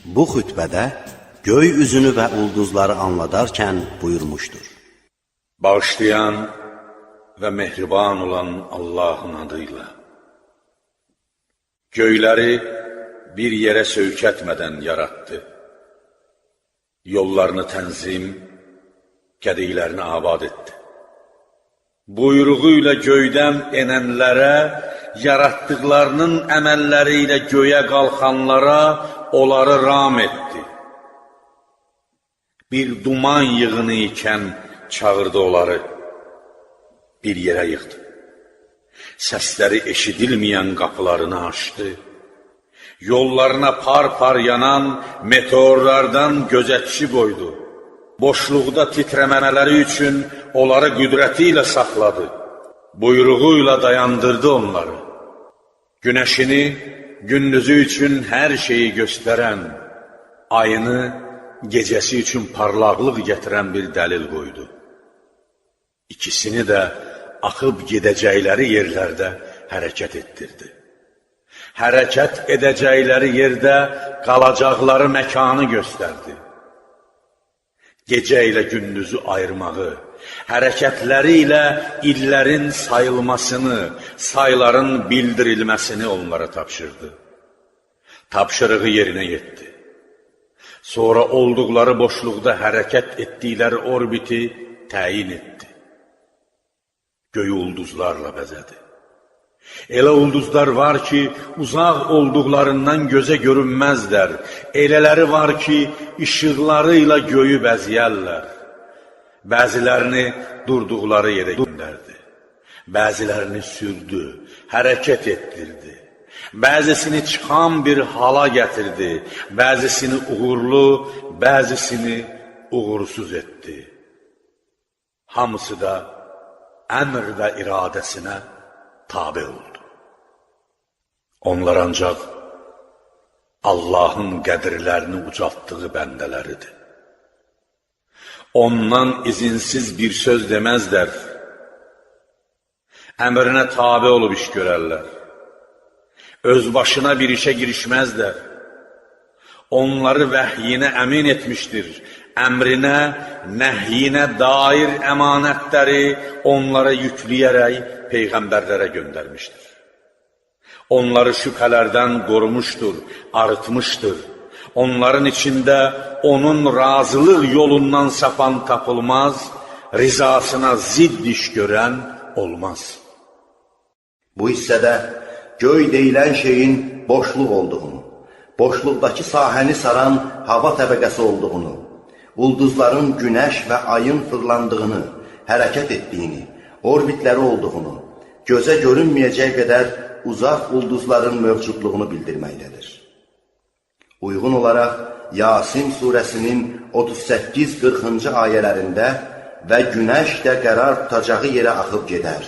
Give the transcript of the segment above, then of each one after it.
Bu xütbədə göy üzünü və ulduzları anladarkən buyurmuşdur. Bağışlayan və mehriban olan Allahın adıyla. Göyləri bir yerə söykətmədən yaratdı. Yollarını tənzim, qədiklərini abad etdi. Buyruğu ilə göydən enənlərə, yaratdıqlarının əməlləri ilə göyə qalxanlara onları ram etdi. Bir duman yığını ikən çağırdı onları, bir yerə yığdı. Səsləri eşidilməyən qapılarını açdı. Yollarına par-par yanan meteorlardan gözətçi qoydu. Boşluqda titrəmələri üçün onları qüdrəti ilə saxladı. Buyruğu ilə dayandırdı onları. Günəşini, gündüzü üçün hər şeyi göstərən, ayını, gecəsi üçün parlaqlıq gətirən bir dəlil qoydu. İkisini də axıb gedəcəkləri yerlərdə hərəkət etdirdi. Hərəkət edəcəkləri yerdə qalacaqları məkanı göstərdi. Gecə ilə gündüzü ayırmağı, hərəkətləri ilə illərin sayılmasını, sayların bildirilməsini onlara tapşırdı. Tapşırığı yerinə yetdi. Sonra olduqları boşluqda hərəkət etdikləri orbiti təyin etdi. Göyü ulduzlarla bəzədi. Elə ulduzlar var ki, uzaq olduqlarından gözə görünməzlər. Elələri var ki, işıqları ilə göyü bəzəyərlər. Bəzilərini durduqları yerə göndərdi. Bəzilərini sürdü, hərəkət etdirdi. Bəzisini çıxan bir hala gətirdi. Bəzisini uğurlu, bəzisini uğursuz etdi. Hamısı da əmr və iradəsinə tabe oldu. Onlar ancaq Allahın qədirlərini ucaltdığı bəndələridir. Ondan izinsiz bir söz deməzlər. Əmrinə tabe olub iş görərlər. Öz başına bir işə girişməzlər. Onları vəhyinə əmin etmişdir. Əmrinə, nəhyinə dair əmanətləri onlara yükləyərək peyğəmbərlərə göndərmişdir. Onları şübhələrdən qorumuşdur, arıtmışdır. Onların içində onun razılıq yolundan sapan tapılmaz, rizasına zidd iş görən olmaz. Bu hissədə göy deyilən şeyin boşluq olduğunu, boşluqdakı sahəni saran hava təbəqəsi olduğunu, ulduzların günəş və ayın fırlandığını, hərəkət etdiyini, orbitləri olduğunu, gözə görünməyəcək qədər uzaq ulduzların mövcudluğunu bildirməkdədir. Uyğun olaraq Yasin surəsinin 38-40-cı ayələrində və günəş də qərar tutacağı yerə axıb gedər.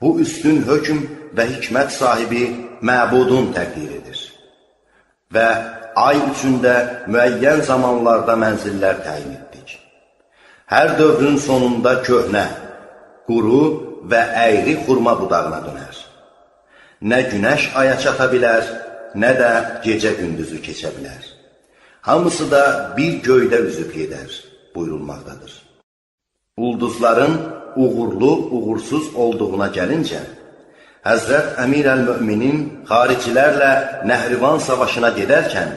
Bu üstün hökm və hikmət sahibi məbudun təqdiridir. Və ay üçündə müəyyən zamanlarda mənzillər təyin etdik. Hər dövrün sonunda köhnə, quru və əyri xurma budağına dönər. Nə günəş aya çata bilər, nə də gecə gündüzü keçə bilər. Hamısı da bir göydə üzüb gedər, buyurulmaqdadır. Ulduzların uğurlu, uğursuz olduğuna gəlincə, Həzrət Əmir əl-Möminin xaricilərlə Nəhrivan savaşına gedərkən,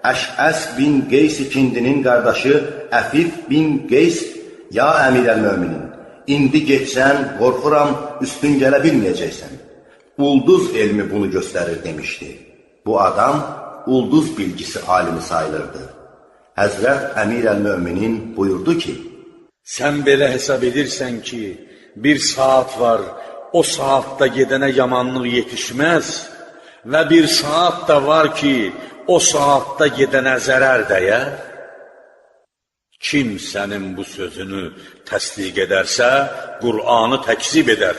Əşəs bin Qeys ikindinin qardaşı Əfif bin Qeys, ya Əmir əl-Möminin, indi geçsən, qorxuram, üstün gələ bilməyəcəksən. Ulduz elmi bunu göstərir demişdi. Bu adam ulduz bilgisi alimi sayılırdı. Həzrət Əmir əl-Möminin buyurdu ki, sən belə hesab edirsən ki, bir saat var, o saatda gedənə yamanlıq yetişməz və bir saat da var ki, o saatda gedənə zərər dəyər. Kim sənin bu sözünü təsdiq edərsə, Qur'anı təkzib edər.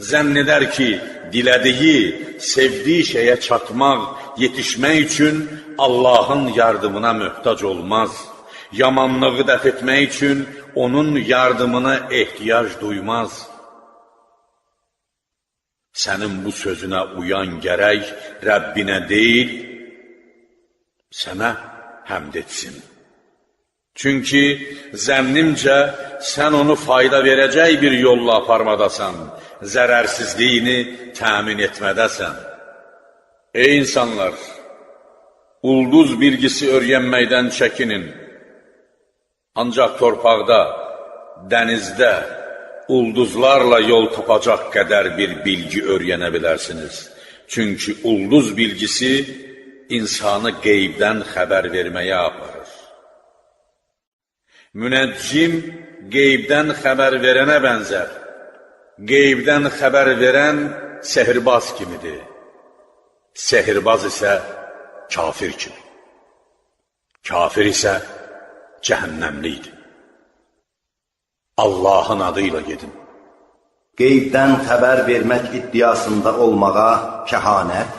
Zənn edər ki, dilədiyi, sevdiyi şeyə çatmaq, yetişmək üçün Allahın yardımına möhtac olmaz. Yamanlığı dəf etmək üçün onun yardımına ehtiyac duymaz. Sənin bu sözünə uyan gərək Rəbbinə deyil, sənə həmd etsin. Çünki zənnimcə sən onu fayda verəcək bir yolla aparmadasan, zərərsizliyini təmin etmədəsən. Ey insanlar! Ulduz bilgisi öyrənməkdən çəkinin. Ancaq torpaqda, dənizdə, ulduzlarla yol tapacaq qədər bir bilgi öyrənə bilərsiniz. Çünki ulduz bilgisi insanı qeybdən xəbər verməyə aparır. Münəccim qeybdən xəbər verənə bənzər. Qeybdən xəbər verən sehirbaz kimidir. Sehirbaz isə kafir kimi. Kafir isə cəhənnəmlidir. Allahın adıyla gedin. Qeybdən xəbər vermək iddiasında olmağa kəhanət,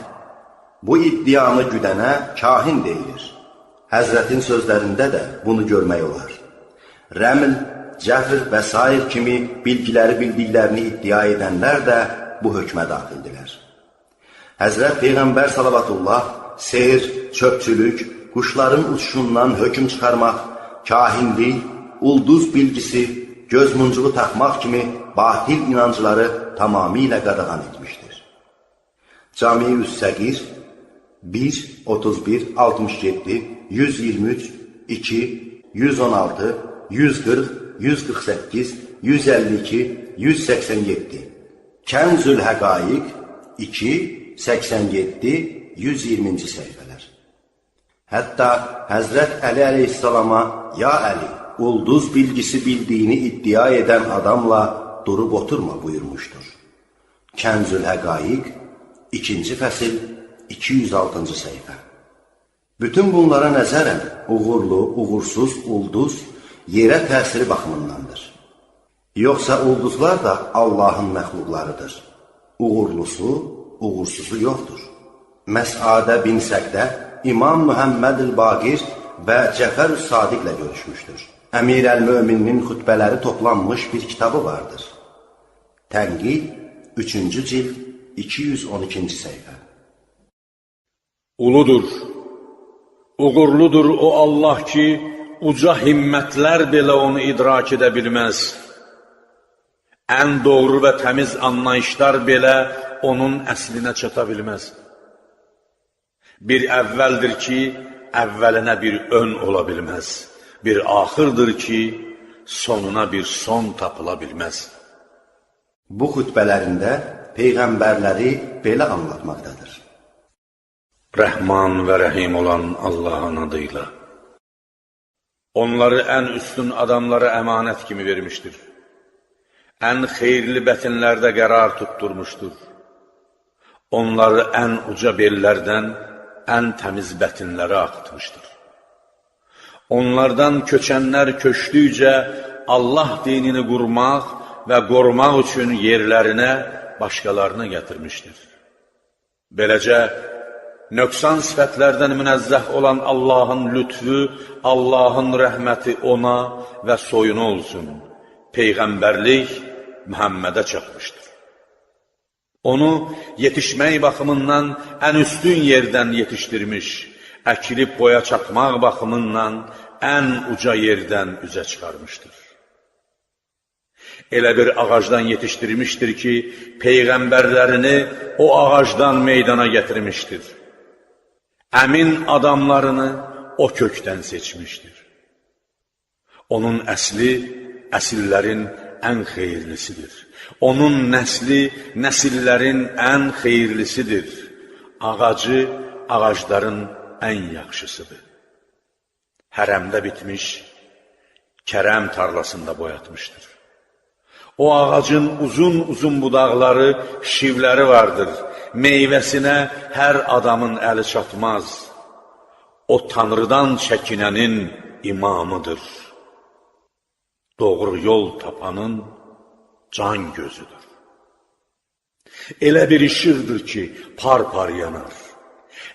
bu iddianı güdənə kahin deyilir. Həzrətin sözlərində də bunu görmək olar. Rəml, Cəfr və sair kimi bilgiləri bildiklərini iddia edənlər də bu hökmə daxildilər. Həzrət Peyğəmbər salavatullah, sehir, çöpçülük, quşların uçuşundan hökm çıxarmaq, kahinlik, ulduz bilgisi, göz muncuğu taxmaq kimi batil inancları tamamilə qadağan etmişdir. Cami-i Üs-Səqir 1, 31, 67, 123, 2, 116, 140, 148, 152, 187. Kənzül Həqaiq 2, 87, 120-ci səhifələr. Hətta Həzrət Əli əleyhissalama, ya Əli, ulduz bilgisi bildiyini iddia edən adamla durub oturma buyurmuşdur. Kənzül Həqaiq 2-ci fəsil 206-cı səhifə. Bütün bunlara nəzərən uğurlu, uğursuz ulduz yerə təsiri baxımındandır. Yoxsa ulduzlar da Allahın məxluqlarıdır. Uğurlusu, uğursuzu yoxdur. Məs'adə bin Səqdə İmam Muhammed-ül-Baqir və Cəfər-ül-Sadiqlə görüşmüşdür. Əmir əl-Möminin xütbələri toplanmış bir kitabı vardır. Tənqid 3-cü cild 212-ci səhifə. Uludur, uğurludur o Allah ki, uca himmətlər belə onu idrak edə bilməz. Ən doğru və təmiz anlayışlar belə onun əslinə çata bilməz. Bir əvvəldir ki, əvvəlinə bir ön ola bilməz. Bir axırdır ki, sonuna bir son tapıla bilməz. Bu xütbələrində Peyğəmbərləri belə anlatmaqdadır. Rəhman və rəhim olan Allahın adıyla. Onları ən üstün adamlara əmanət kimi vermişdir. Ən xeyirli bətinlərdə qərar tutturmuşdur. Onları ən uca bellərdən ən təmiz bətinlərə axıtmışdır. Onlardan köçənlər köçdükcə Allah dinini qurmaq və qorumaq üçün yerlərinə başqalarını gətirmişdir. Beləcə, nöqsan sifətlərdən münəzzəh olan Allahın lütfü, Allahın rəhməti ona və soyuna olsun. Peyğəmbərlik Muhammədə çatmışdır. Onu yetişmək baxımından ən üstün yerdən yetişdirmiş, əkilib boya çatmaq baxımından ən uca yerdən üzə çıxarmışdır. Elə bir ağacdan yetişdirmişdir ki, Peyğəmbərlərini o ağacdan meydana gətirmişdir. Əmin adamlarını o kökdən seçmişdir. Onun əsli, əsillərin ən xeyirlisidir. Onun nəsli, nəsillərin ən xeyirlisidir. Ağacı, ağacların ən yaxşısıdır. Hərəmdə bitmiş, kərəm tarlasında boyatmışdır. O ağacın uzun-uzun budaqları, şivləri vardır. Meyvəsinə hər adamın əli çatmaz. O, Tanrıdan çəkinənin imamıdır. Doğru yol tapanın can gözüdür. Elə bir işıqdır ki, par-par yanar.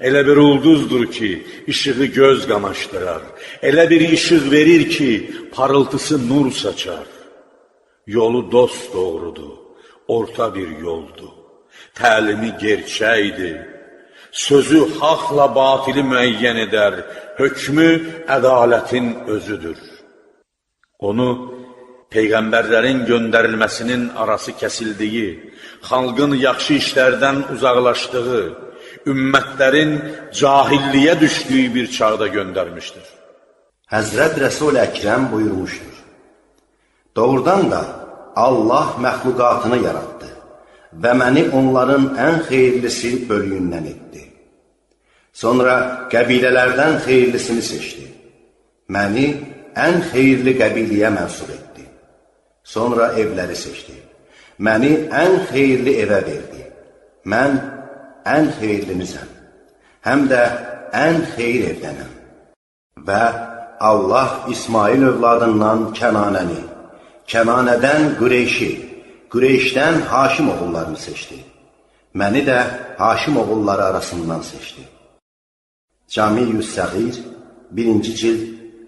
Elə bir ulduzdur ki, işığı göz qamaşdırar. Elə bir işıq verir ki, parıltısı nur saçar. Yolu dost doğrudur, orta bir yoldur. Təlimi gerçəkdir. Sözü haqla batili müəyyən edər, hökmü ədalətin özüdür. Onu Peyğəmbərlərin göndərilməsinin arası kəsildiyi, xalqın yaxşı işlərdən uzaqlaşdığı, ümmətlərin cahilliyə düşdüyü bir çağda göndərmişdir. Həzrət Rəsul-i Əkrəm buyurmuşdur. Doğrudan da Allah məxluqatını yarattı və məni onların ən xeyirlisi bölüyündən etdi. Sonra qəbilələrdən xeyirlisini seçdi. Məni ən xeyirli qəbiləyə mənsub etdi. Sonra evləri seçdi. Məni ən xeyirli evə verdi. Mən ən xeyirlinizəm. Həm də ən xeyir evdənəm. Və Allah İsmail övladından Kənanəni, Kənanədən Qureyşi, Qureyşdən Haşim oğullarını seçdi. Məni də Haşim oğulları arasından seçdi. Cami-yüs Səğir, 1-ci cild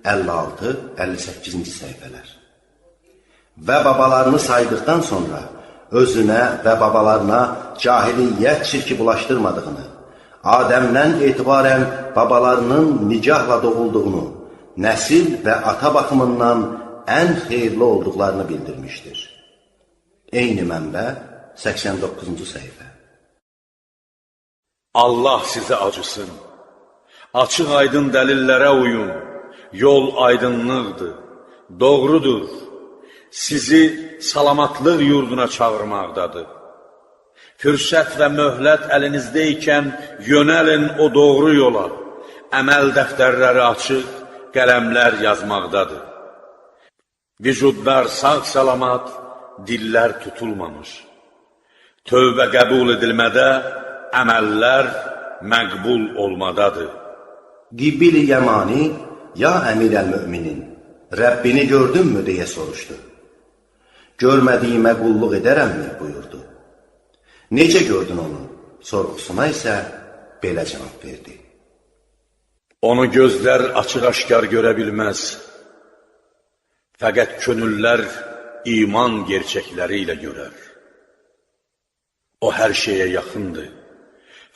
56-58-ci səhifələr. Və babalarını saydıqdan sonra özünə və babalarına cahiliyyət çirki bulaşdırmadığını, Adəmdən etibarən babalarının nicahla doğulduğunu, nəsil və ata baxımından ən xeyirli olduqlarını bildirmişdir. Eyni mənbə, 89-cu səhifə. Allah sizə acısın. Açıq aydın dəlillərə uyun. Yol aydınlıqdır, doğrudur. Sizi salamatlıq yurduna çağırmaqdadır. Fürsət və möhlət əlinizdəykən yönəlin o doğru yola. Əməl dəftərləri açıq, qələmlər yazmaqdadır. Vücudlar sağ-salamat, dillər tutulmamış. Tövbə qəbul edilmədə, əməllər məqbul olmadadır. Qibbil-i Yəmani, ya əmir əl-müminin, Rəbbini gördünmü, deyə soruşdu. Görmədiyimə qulluq edərəmmi, buyurdu. Necə gördün onu? Sorğusuna isə belə cavab verdi. Onu gözlər açıq-aşkar görə bilməz. Fəqət könüllər iman gerçəkləri ilə görər. O hər şeyə yaxındır,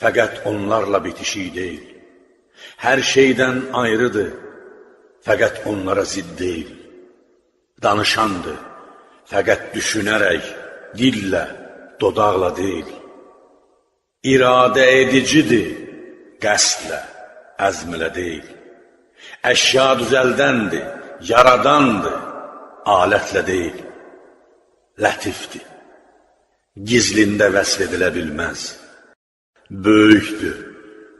fəqət onlarla bitişik deyil. Hər şeydən ayrıdır, fəqət onlara zidd deyil. Danışandır, fəqət düşünərək, dillə, dodaqla deyil. İradə edicidir, qəsdlə, əzmlə deyil. Əşya düzəldəndir, yaradandır, alətlə deyil. Lətifdir, gizlində vəsf edilə bilməz. Böyükdür,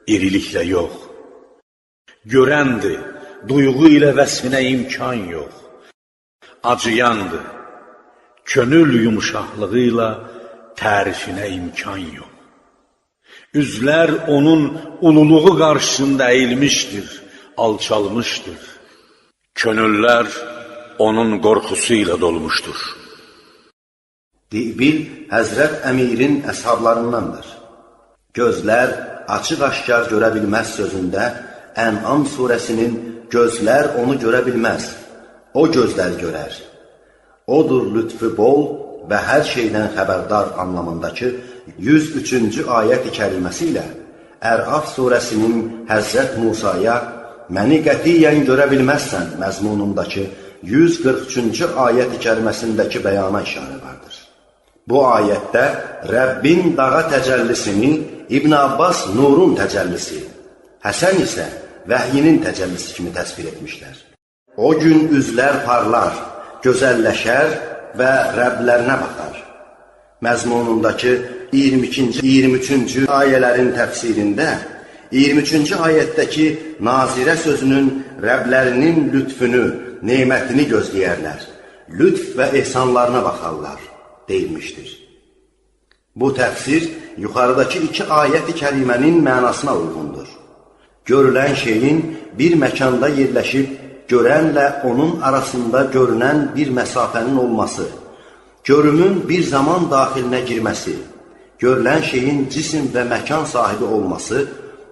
iriliklə yox. Görəndir, duyğu ilə vəsfinə imkan yox. Acıyandır, könül yumuşaqlığı ilə tərifinə imkan yox. Üzlər onun ululuğu qarşısında əyilmişdir, alçalmışdır. Könüllər onun qorxusu ilə dolmuşdur. Bil, Həzrət Əmirin əshablarındandır. Gözlər açıq-aşkar görə bilməz sözündə Ən'am surəsinin gözlər onu görə bilməz, o gözlər görər. Odur lütfü bol və hər şeydən xəbərdar anlamındakı 103-cü ayət-i kəriməsi ilə Əraf surəsinin Həzrət Musaya məni qətiyyən görə bilməzsən məzmunundakı 143-cü ayət-i kəriməsindəki bəyana işarə vardır. Bu ayətdə Rəbbin dağa təcəllisini İbn Abbas nurun təcəllisi, Həsən isə vəhyinin təcəllisi kimi təsvir etmişlər. O gün üzlər parlar, gözəlləşər və Rəblərinə baxar. Məzmunundakı 22-ci, 23-cü ayələrin təfsirində 23-cü ayətdəki nazirə sözünün Rəblərinin lütfünü, neymətini gözləyərlər, lütf və ehsanlarına baxarlar, deyilmişdir. Bu təfsir yuxarıdakı iki ayət-i kərimənin mənasına uyğundur. Görülən şeyin bir məkanda yerləşib, görənlə onun arasında görünən bir məsafənin olması, görümün bir zaman daxilinə girməsi, görülən şeyin cisim və məkan sahibi olması,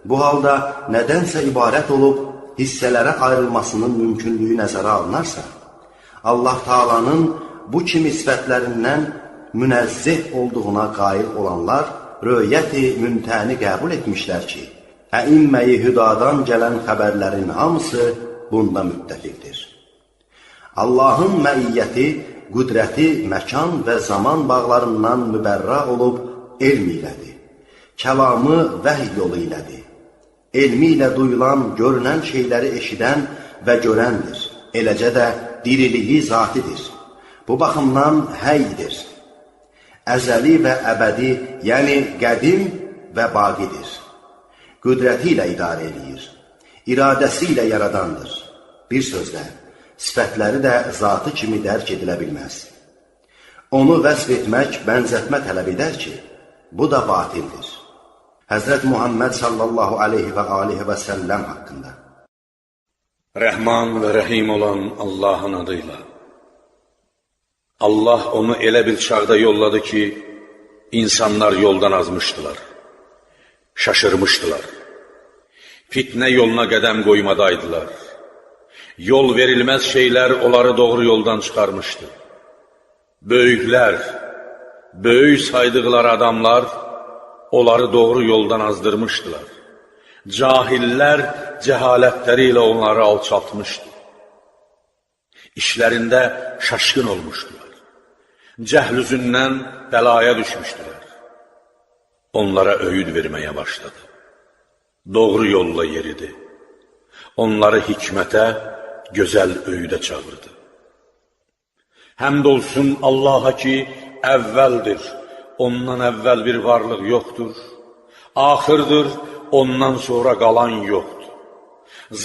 bu halda nədənsə ibarət olub, hissələrə ayrılmasının mümkünlüyü nəzərə alınarsa, Allah Taala'nın bu kimi sifətlərindən münəzzeh olduğuna qail olanlar röyəti müntəni qəbul etmişlər ki, əimmə-i hüdadan gələn xəbərlərin hamısı bunda müttəfiqdir. Allahın məiyyəti, qüdrəti, məkan və zaman bağlarından mübərra olub elm ilədir. Kəlamı vəhy yolu ilədir. Elmi ilə duyulan, görünən şeyləri eşidən və görəndir. Eləcə də diriliyi zatidir. Bu baxımdan həydir. Əzəli və əbədi, yəni qədim və baqidir. Qüdrəti ilə idarə edir. İradəsi ilə yaradandır. Bir sözlə, sifətləri də zatı kimi dərk edilə bilməz. Onu vəsf etmək, bənzətmə tələb edər ki, bu da batildir. Həzrət Muhammed sallallahu aleyhi və alihi və səlləm haqqında. Rəhman və rəhim olan Allahın adıyla. Allah onu elə bir çağda yolladı ki, insanlar yoldan azmışdılar, şaşırmışdılar. Fitnə yoluna qədəm qoymadaydılar. Yol verilməz şeylər onları doğru yoldan çıxarmışdı. Böyüklər, böyük saydıqları adamlar onları doğru yoldan azdırmışdılar. Cahillər cəhalətləri ilə onları alçaltmışdı. İşlərində şaşkın olmuşdular. Cəhl üzündən bəlaya düşmüşdülər. Onlara öyüd verməyə başladı. Doğru yolla yeridi. Onları hikmətə, gözəl öyüdə çağırdı. Həmd olsun Allaha ki, əvvəldir, ondan əvvəl bir varlıq yoxdur. Axırdır, ondan sonra qalan yoxdur.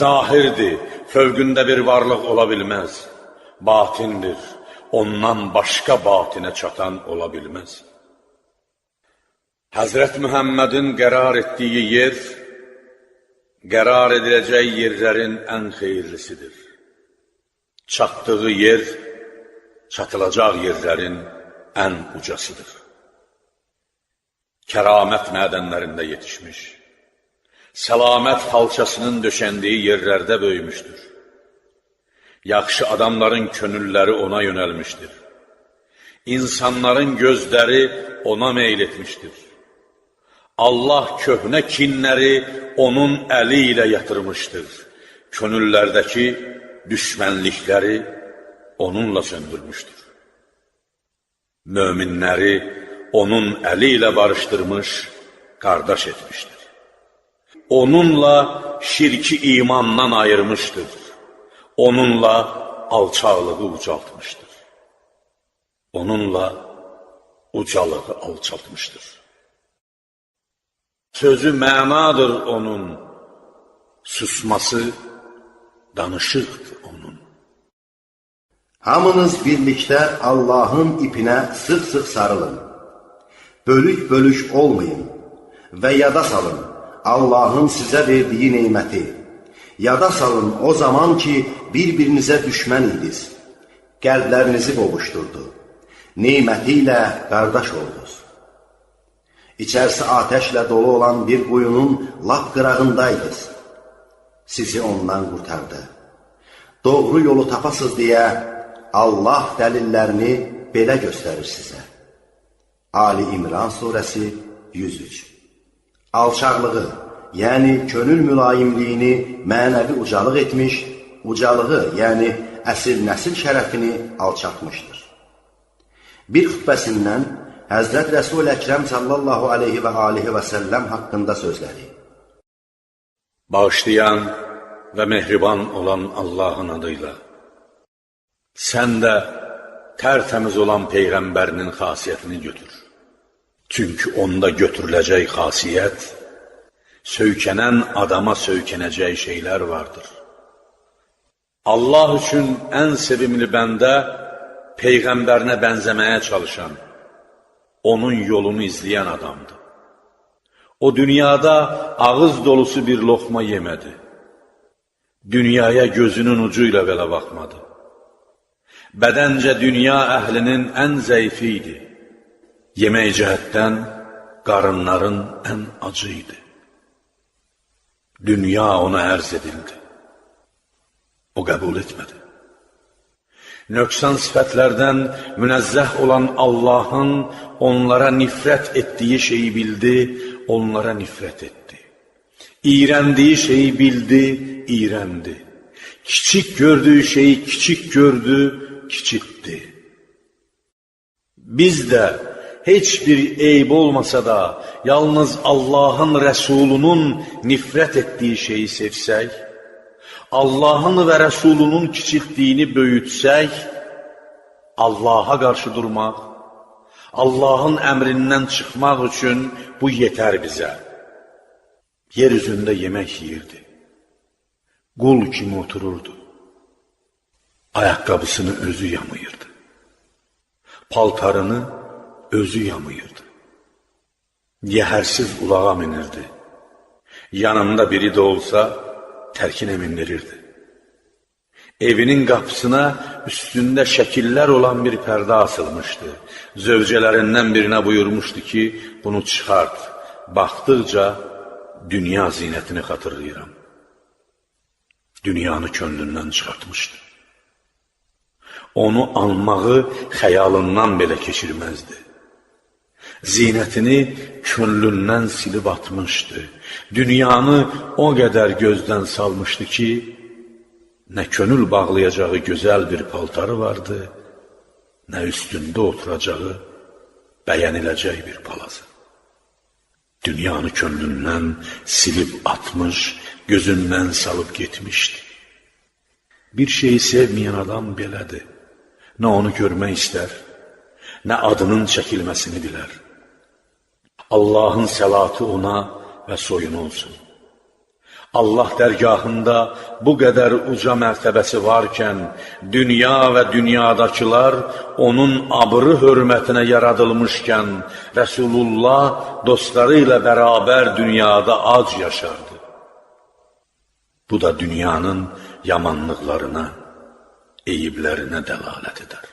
Zahirdir, fövqündə bir varlıq ola bilməz. Batindir, ondan başqa batinə çatan ola bilməz. Həzrət Mühəmmədin qərar etdiyi yer, qərar ediləcək yerlərin ən xeyirlisidir. Çatdığı yer, çatılacaq yerlərin ən ucasıdır. Kəramət mədənlərində yetişmiş, səlamət xalçasının döşəndiyi yerlərdə böyümüşdür. Yaxşı adamların könülləri ona yönəlmişdir. İnsanların gözləri ona meyl etmişdir. Allah köhnə kinləri onun əli ilə yatırmışdır. Könüllərdəki düşmənlikləri onunla söndürmüşdür. Möminləri onun əli ilə barışdırmış, qardaş etmişdir. Onunla şirki imandan ayırmışdır. Onunla alçaqlığı ucaltmışdır. Onunla ucalığı alçaltmışdır. Sözü mənadır onun, susması danışıqdır onun. Hamınız birlikdə Allahın ipinə sıx-sıx sarılın. Bölük-bölük olmayın və yada salın Allahın sizə verdiyi neyməti. Yada salın o zaman ki, bir-birinizə düşmən idiniz. Qəlblərinizi qovuşdurdu. Neyməti ilə qardaş oldunuz. İçərisi atəşlə dolu olan bir quyunun lap qırağındaydınız. Sizi ondan qurtardı. Doğru yolu tapasız deyə Allah dəlillərini belə göstərir sizə. Ali İmran surəsi 103. Alçaqlığı, yəni könül mülayimliyini mənəvi ucalıq etmiş, ucalığı, yəni əsil-nəsil şərəfini alçatmışdır. Bir xütbəsindən Həzrət Rəsul Əkrəm sallallahu aleyhi və alihi və səlləm haqqında sözləri. Bağışlayan və mehriban olan Allahın adıyla. Sən də tərtəmiz olan Peyğəmbərinin xasiyyətini götür. Çünki onda götürüləcək xasiyyət, söykənən adama söykənəcək şeylər vardır. Allah üçün ən sevimli bəndə, Peyğəmbərinə bənzəməyə çalışan, onun yolunu izləyən adamdır. O dünyada ağız dolusu bir loxma yemədi. Dünyaya gözünün ucu ilə belə baxmadı. Bədəncə dünya əhlinin ən zəifi idi. Yemək cəhətdən qarınların ən acı idi. Dünya ona ərz edildi. O qəbul etmədi. Nöqsan sifətlərdən münezzəh olan Allahın onlara nifrət etdiyi şeyi bildi, onlara nifrət etdi. İğrəndiyi şeyi bildi, iğrəndi. Kiçik gördüyü şeyi kiçik gördü, kiçiltdi. Biz də heç bir eyb olmasa da, yalnız Allahın Rəsulunun nifrət etdiyi şeyi sevsək, Allahın və Rəsulunun kiçiltdiyini böyütsək, Allaha qarşı durmaq, Allahın əmrindən çıxmaq üçün bu yetər bizə. Yer üzündə yemək yeyirdi. Qul kimi otururdu. Ayaqqabısını özü yamayırdı. Paltarını özü yamayırdı. Yəhərsiz ulağa minirdi. Yanında biri də olsa tərkinə mindirirdi. Evinin qapısına üstündə şəkillər olan bir pərdə asılmışdı. Zövcələrindən birinə buyurmuşdu ki, bunu çıxart. Baxdıqca dünya zinətini xatırlayıram. Dünyanı könlündən çıxartmışdı. Onu almağı xəyalından belə keçirməzdi. Zinətini könlündən silib atmışdı. Dünyanı o qədər gözdən salmışdı ki, nə könül bağlayacağı gözəl bir paltarı vardı, nə üstündə oturacağı bəyəniləcək bir palazı. Dünyanı könlündən silib atmış, gözündən salıb getmişdi. Bir şeyi sevməyən adam belədir. Nə onu görmək istər, nə adının çəkilməsini dilər. Allahın səlatı ona və soyunu olsun. Allah dərgahında bu qədər uca mərtəbəsi varkən, dünya və dünyadakılar onun abrı hörmətinə yaradılmışkən, Rəsulullah dostları ilə bərabər dünyada ac yaşardı. Bu da dünyanın yamanlıqlarına, eyiblərinə dəlalət edər.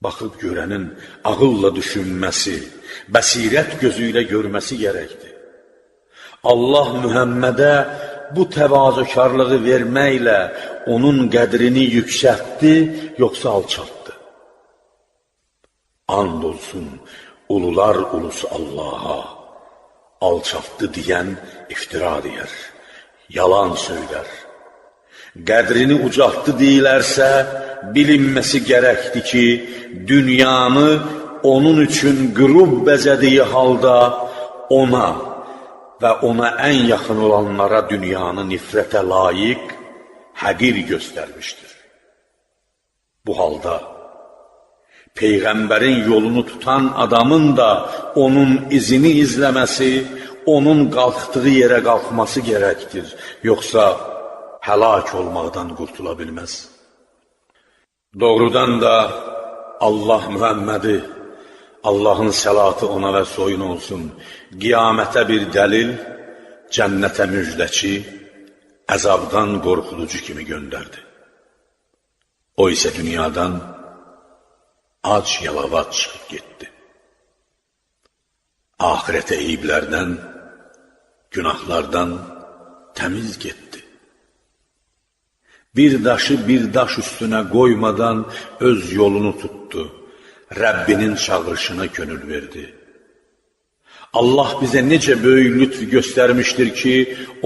Baxıb görənin ağılla düşünməsi, bəsirət gözü ilə görməsi gərəkdir. Allah Mühəmmədə bu təvazökarlığı verməklə onun qədrini yüksəltdi, yoxsa alçaltdı? And olsun, ulular ulusu Allaha, alçaltdı deyən iftira deyər, yalan söylər. Qədrini ucaltdı deyilərsə, bilinməsi gərəkdir ki, dünyanı onun üçün qürub bəzədiyi halda ona və ona ən yaxın olanlara dünyanı nifrətə layiq, həqir göstərmişdir. Bu halda Peyğəmbərin yolunu tutan adamın da onun izini izləməsi, onun qalxdığı yerə qalxması gərəkdir, yoxsa həlak olmaqdan qurtula bilməz. Doğrudan da Allah Mühəmmədi, Allahın səlatı ona və soyun olsun, qiyamətə bir dəlil, cənnətə müjdəçi, əzabdan qorxulucu kimi göndərdi. O isə dünyadan ac yalavac çıxıb getdi. Ahirətə eyiblərdən, günahlardan təmiz getdi. Bir daşı bir daş üstünə qoymadan öz yolunu tutdu. Rəbbinin çağırışına könül verdi. Allah bizə necə böyük lütf göstərmişdir ki,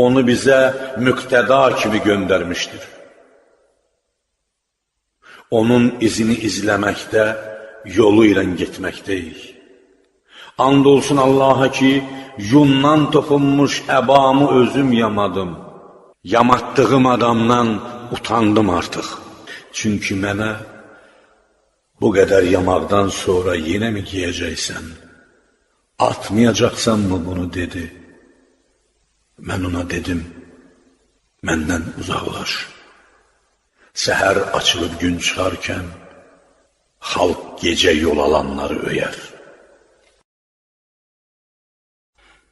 onu bizə müqtəda kimi göndərmişdir. Onun izini izləməkdə, yolu ilə getməkdəyik. And olsun Allaha ki, yundan toxunmuş əbamı özüm yamadım. Yamatdığım adamdan utandım artıq. Çünki mənə bu qədər yamaqdan sonra yenə mi giyəcəksən? Atmayacaqsanmı bunu dedi. Mən ona dedim, məndən uzaqlaş. Səhər açılıb gün çıxarkən, xalq gecə yol alanları öyər.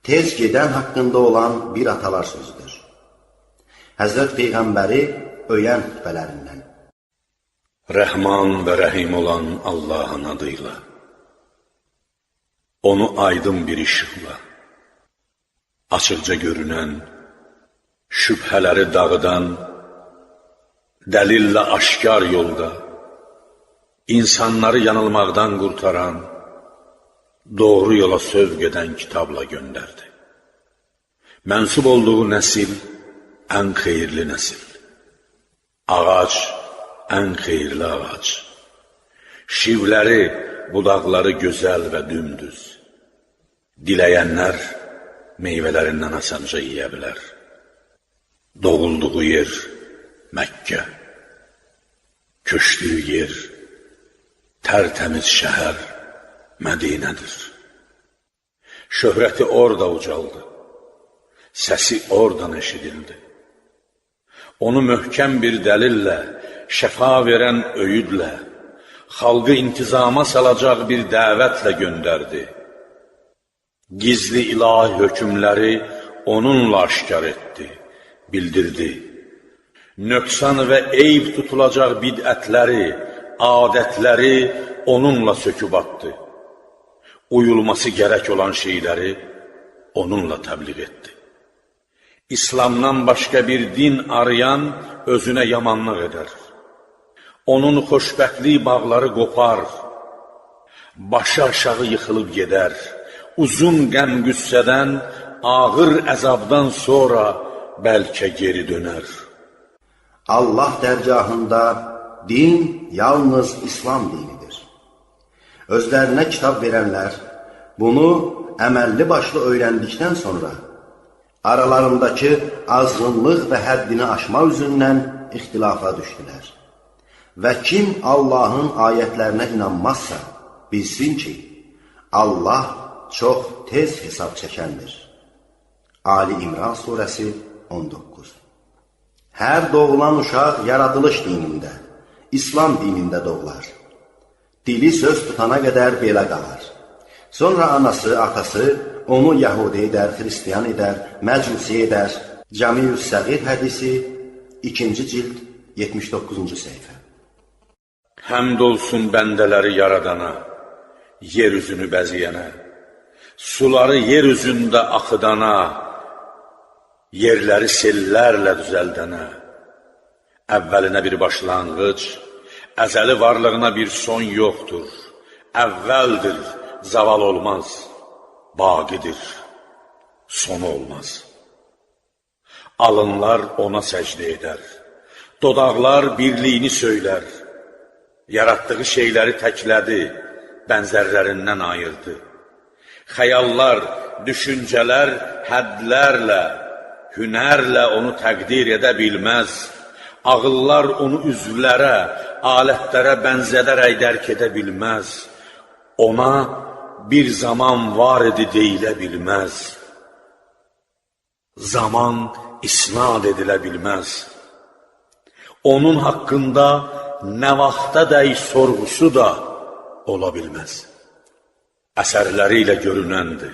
Tez gedən haqqında olan bir atalar sözüdür. Həzrət Peyğəmbəri öyən xütbələrindən. Rəhman və rəhim olan Allahın adıyla, onu aydın bir işıqla, açıqca görünən, şübhələri dağıdan dəlillə aşkar yolda, insanları yanılmaqdan qurtaran, doğru yola sövq edən kitabla göndərdi. Mənsub olduğu nəsil ən xeyirli nəsil. Ağac ən xeyirli ağac. Şivləri, budaqları gözəl və dümdüz. Diləyənlər meyvələrindən asanca yiyə bilər. Doğulduğu yer Məkkə, köçdüyü yer tərtəmiz şəhər Mədinədir. Şöhrəti orada ucaldı, səsi oradan eşidildi. Onu möhkəm bir dəlillə, şəfa verən öyüdlə, xalqı intizama salacaq bir dəvətlə göndərdi. Gizli ilahi hökmləri onunla aşkar etdi, bildirdi. Nöqsan və eyb tutulacaq bidətləri, adətləri onunla söküb atdı. Uyulması gərək olan şeyləri onunla təbliğ etdi. İslamdan başqa bir din arayan özünə yamanlıq edər. Onun xoşbəxtlik bağları qopar, başı aşağı yıxılıb gedər. Uzun qəm-qüssədən, ağır əzabdan sonra bəlkə geri dönər. Allah dərgahında din yalnız İslam dinidir. Özlərinə kitab verənlər bunu əməlli başlı öyrəndikdən sonra aralarındakı azğınlıq və həddini aşma üzündən ixtilafa düşdülər. Və kim Allahın ayətlərinə inanmazsa, bilsin ki, Allah çox tez hesab çəkəndir. Ali İmran surəsi 19. Hər doğulan uşaq yaradılış dinində, İslam dinində doğular. Dili söz tutana qədər belə qalar. Sonra anası, atası onu Yahudi edər, Xristiyan edər, Məcusi edər. Cəmiyyüs Səğir hədisi 2-ci cild 79-cu səhifə. Həmd olsun bəndələri yaradana, yer üzünü bəziyənə, suları yer üzündə axıdana, yerləri sellərlə düzəldənə, əvvəlinə bir başlanğıc, əzəli varlığına bir son yoxdur, əvvəldir, zaval olmaz, baqidir, sonu olmaz. Alınlar ona səcdə edər, dodaqlar birliyini söylər, yaratdığı şeyləri təklədi, bənzərlərindən ayırdı. Xəyallar, düşüncələr hədlərlə, hünərlə onu təqdir edə bilməz. Ağıllar onu üzvlərə, alətlərə bənzədərək dərk edə bilməz. Ona bir zaman var idi deyilə bilməz. Zaman isnad edilə bilməz. Onun haqqında nə vaxta dəy sorğusu da ola bilməz. Əsərləri ilə görünəndir.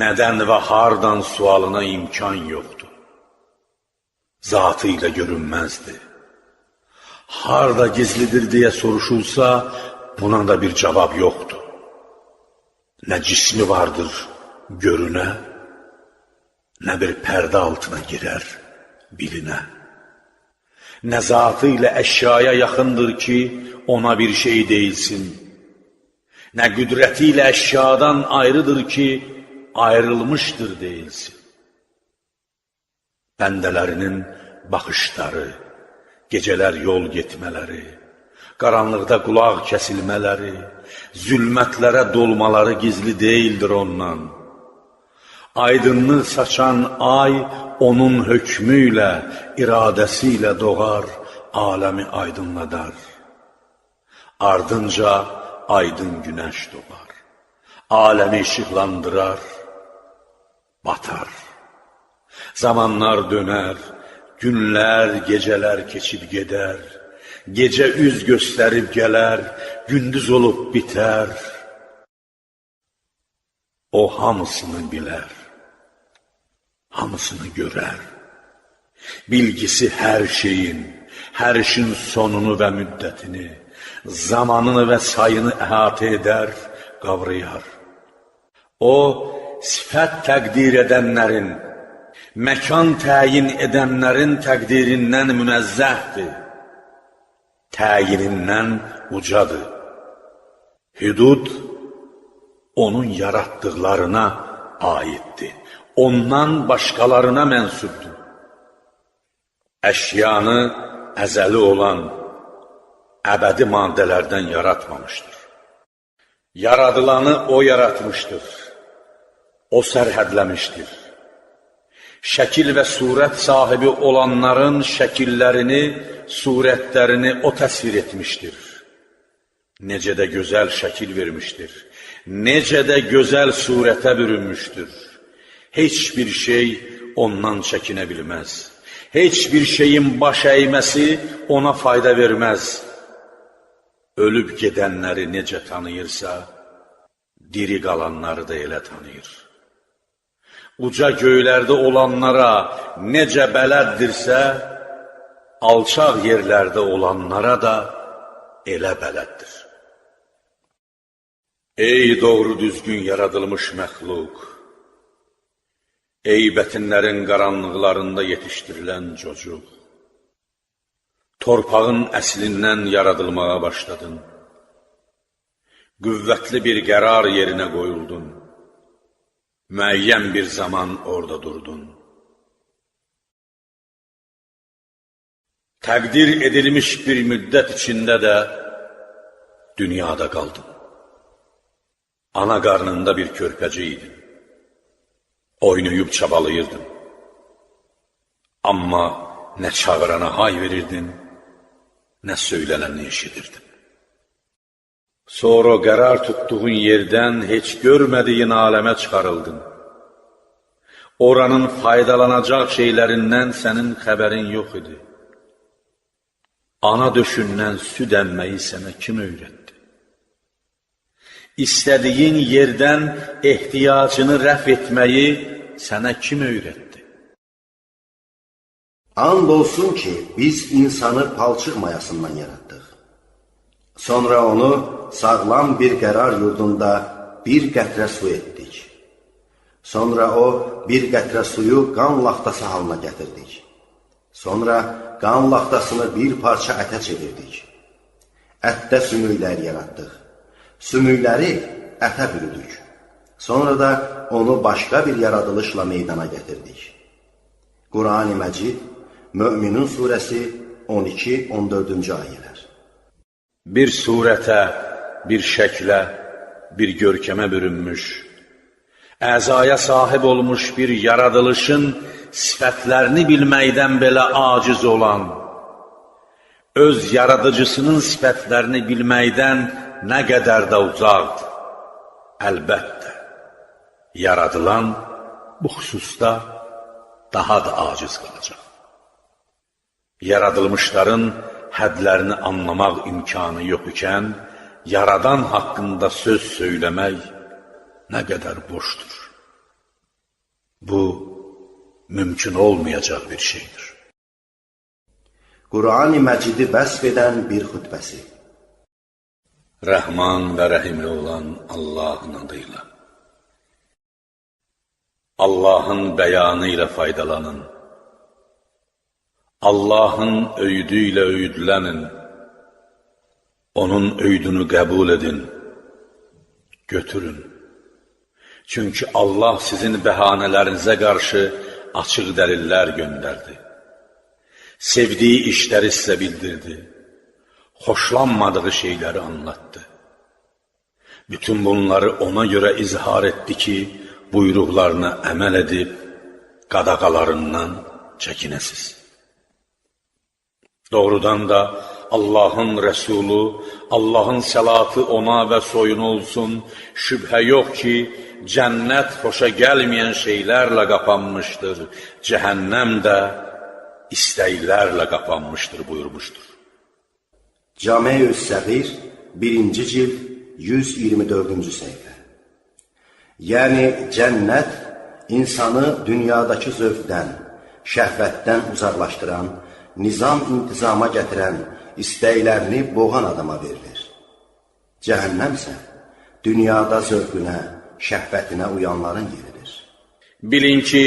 Nədən və hardan sualına imkan yoxdur. Zatı ilə görünməzdir. Harda gizlidir deyə soruşulsa, buna da bir cavab yoxdur. Nə cismi vardır görünə, nə bir pərdə altına girər bilinə. Nə zatı ilə əşyaya yaxındır ki, ona bir şey deyilsin. Nə qüdrəti ilə əşyadan ayrıdır ki, ayrılmışdır deyilsin. Bəndələrinin baxışları, gecələr yol getmələri, qaranlıqda qulaq kəsilmələri, zülmətlərə dolmaları gizli deyildir ondan. Aydınlıq saçan ay onun hökmü ilə, iradəsi ilə doğar, aləmi aydınladar. Ardınca aydın günəş doğar, aləmi işıqlandırar, batar. Zamanlar dönər, günlər, gecələr keçib gedər, gecə üz göstərib gələr, gündüz olub bitər. O hamısını bilər, hamısını görər. Bilgisi hər şeyin, hər işin sonunu və müddətini, zamanını və sayını əhatə edər, qavrayar. O, sifət təqdir edənlərin, Məkan təyin edənlərin təqdirindən münezzəhdir. Təyinindən ucadır. Hüdud onun yarattıqlarına aiddir. Ondan başqalarına mənsubdur. Əşyanı əzəli olan əbədi maddələrdən yaratmamışdır. Yaradılanı o yaratmışdır. O sərhədləmişdir. Şəkil və surət sahibi olanların şəkillərini, surətlərini o təsvir etmişdir. Necə də gözəl şəkil vermişdir. Necə də gözəl surətə bürünmüşdür. Heç bir şey ondan çəkinə bilməz. Heç bir şeyin baş əyməsi ona fayda verməz. Ölüb gedənləri necə tanıyırsa, diri qalanları da elə tanıyır. Uca göylərdə olanlara necə bələddirsə, alçaq yerlərdə olanlara da elə bələddir. Ey doğru düzgün yaradılmış məxluq! Ey bətinlərin qaranlıqlarında yetişdirilən cocuq! Torpağın əslindən yaradılmağa başladın. Qüvvətli bir qərar yerinə qoyuldun. Müəyyən bir zaman orada durdun. Təqdir edilmiş bir müddət içində də dünyada qaldın. Ana qarnında bir körpəcik idin. Oynayıb çabalayırdın. Amma nə çağırana hay verirdin, nə söylənəni eşidirdin. Sonra qərar tutduğun yerdən heç görmədiyin aləmə çıxarıldın. Oranın faydalanacaq şeylərindən sənin xəbərin yox idi. Ana döşündən süd əmməyi sənə kim öyrətdi? İstədiyin yerdən ehtiyacını rəf etməyi sənə kim öyrətdi? And olsun ki, biz insanı palçıq mayasından yaratdıq. Sonra onu sağlam bir qərar yurdunda bir qətrə su etdik. Sonra o bir qətrə suyu qan laxtası halına gətirdik. Sonra qan laxtasını bir parça ətə çevirdik. Ətdə sümüklər yaratdıq. Sümükləri ətə bürüdük. Sonra da onu başqa bir yaradılışla meydana gətirdik. Quran-ı Məcid, Möminun surəsi 12-14-cü ayələr. Bir surətə, bir şəklə, bir görkəmə bürünmüş, əzaya sahib olmuş bir yaradılışın sifətlərini bilməkdən belə aciz olan, öz yaradıcısının sifətlərini bilməkdən nə qədər də uzaqdır. Əlbəttə, yaradılan bu xüsusda daha da aciz qalacaq. Yaradılmışların hədlərini anlamaq imkanı yox ikən, yaradan haqqında söz söyləmək nə qədər boşdur. Bu, mümkün olmayacaq bir şeydir. Quran-ı Məcidi vəsf edən bir xütbəsi. Rəhman və rəhimli olan Allahın adıyla. Allahın bəyanı ilə faydalanın. Allahın öyüdü ilə öyüdlənin. Onun öyüdünü qəbul edin. Götürün. Çünki Allah sizin bəhanələrinizə qarşı açıq dəlillər göndərdi. Sevdiyi işləri sizə bildirdi. Xoşlanmadığı şeyləri anlattı. Bütün bunları ona görə izhar etdi ki, buyruqlarına əməl edib, qadağalarından çəkinəsiz. Doğrudan da Allahın Rəsulu, Allahın səlatı ona və soyuna olsun, şübhə yox ki, cənnət xoşa gəlməyən şeylərlə qapanmışdır, cəhənnəm də istəklərlə qapanmışdır buyurmuşdur. Cami-ül Səğir 1-ci cild 124-cü səhifə. Yəni cənnət insanı dünyadakı zövqdən, şəhvətdən uzaqlaşdıran, nizam-intizama gətirən, istəklərini boğan adama verilir. Cəhənnəm isə dünyada zövqünə, şəhvətinə uyanların yeridir. Bilin ki,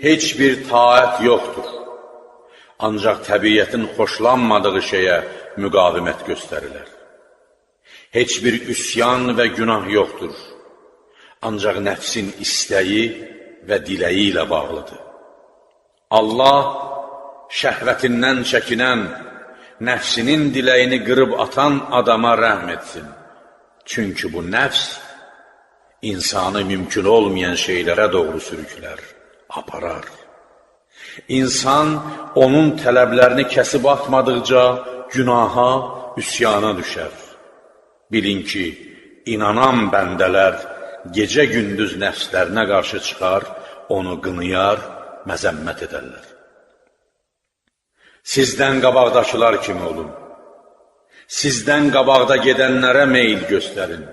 heç bir taət yoxdur. Ancaq təbiətin xoşlanmadığı şeyə müqavimət göstərilər. Heç bir üsyan və günah yoxdur. Ancaq nəfsin istəyi və diləyi ilə bağlıdır. Allah şəhvətindən çəkinən, nəfsinin diləyini qırıb atan adama rəhm etsin. Çünki bu nəfs insanı mümkün olmayan şeylərə doğru sürüklər, aparar. İnsan onun tələblərini kəsib atmadıqca günaha, üsyana düşər. Bilin ki, inanan bəndələr gecə-gündüz nəfslərinə qarşı çıxar, onu qınıyar, məzəmmət edərlər. Sizdən qabaqdakılar kimi olun. Sizdən qabaqda gedənlərə meyil göstərin.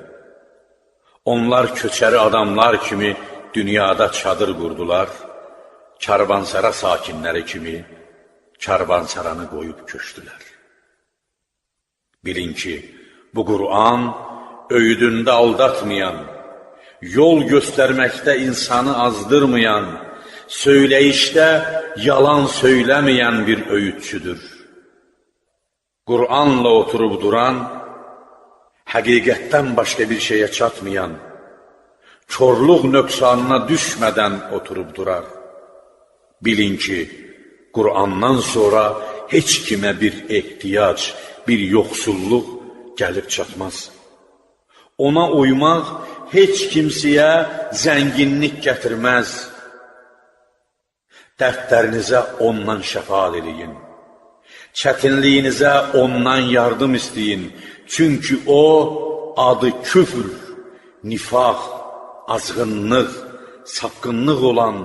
Onlar köçəri adamlar kimi dünyada çadır qurdular, karvansara sakinləri kimi karvansaranı qoyub köçdülər. Bilin ki, bu Qur'an öyüdündə aldatmayan, yol göstərməkdə insanı azdırmayan, söyləyişdə yalan söyləməyən bir öyüdçüdür. Qur'anla oturub duran, həqiqətdən başqa bir şeyə çatmayan, körlük nöqsanına düşmədən oturub durar. Bilin ki, Qur'andan sonra heç kimə bir ehtiyac, bir yoxsulluq gəlib çatmaz. Ona uymaq heç kimsəyə zənginlik gətirməz. Dərdlərinizə ondan şəfaət eləyin. Çətinliyinizə ondan yardım istəyin. Çünki o, adı küfr, nifaq, azğınlıq, sapqınlıq olan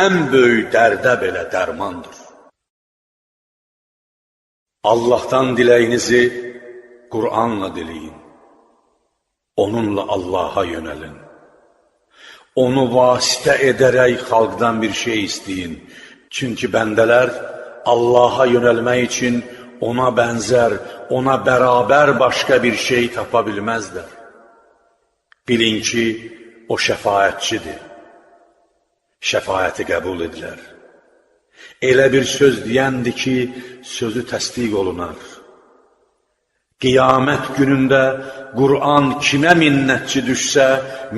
ən böyük dərdə belə dərmandır. Allahdan diləyinizi Qur'anla diləyin. Onunla Allaha yönəlin. Onu vasitə edərək xalqdan bir şey istəyin. Çünki bəndələr Allaha yönəlmək üçün ona bənzər, ona bərabər başqa bir şey tapa bilməzlər. Bilin ki, o şəfaətçidir. Şəfaəti qəbul edilər. Elə bir söz deyəndir ki, sözü təsdiq olunar. Qiyamət günündə Qur'an kimə minnətçi düşsə,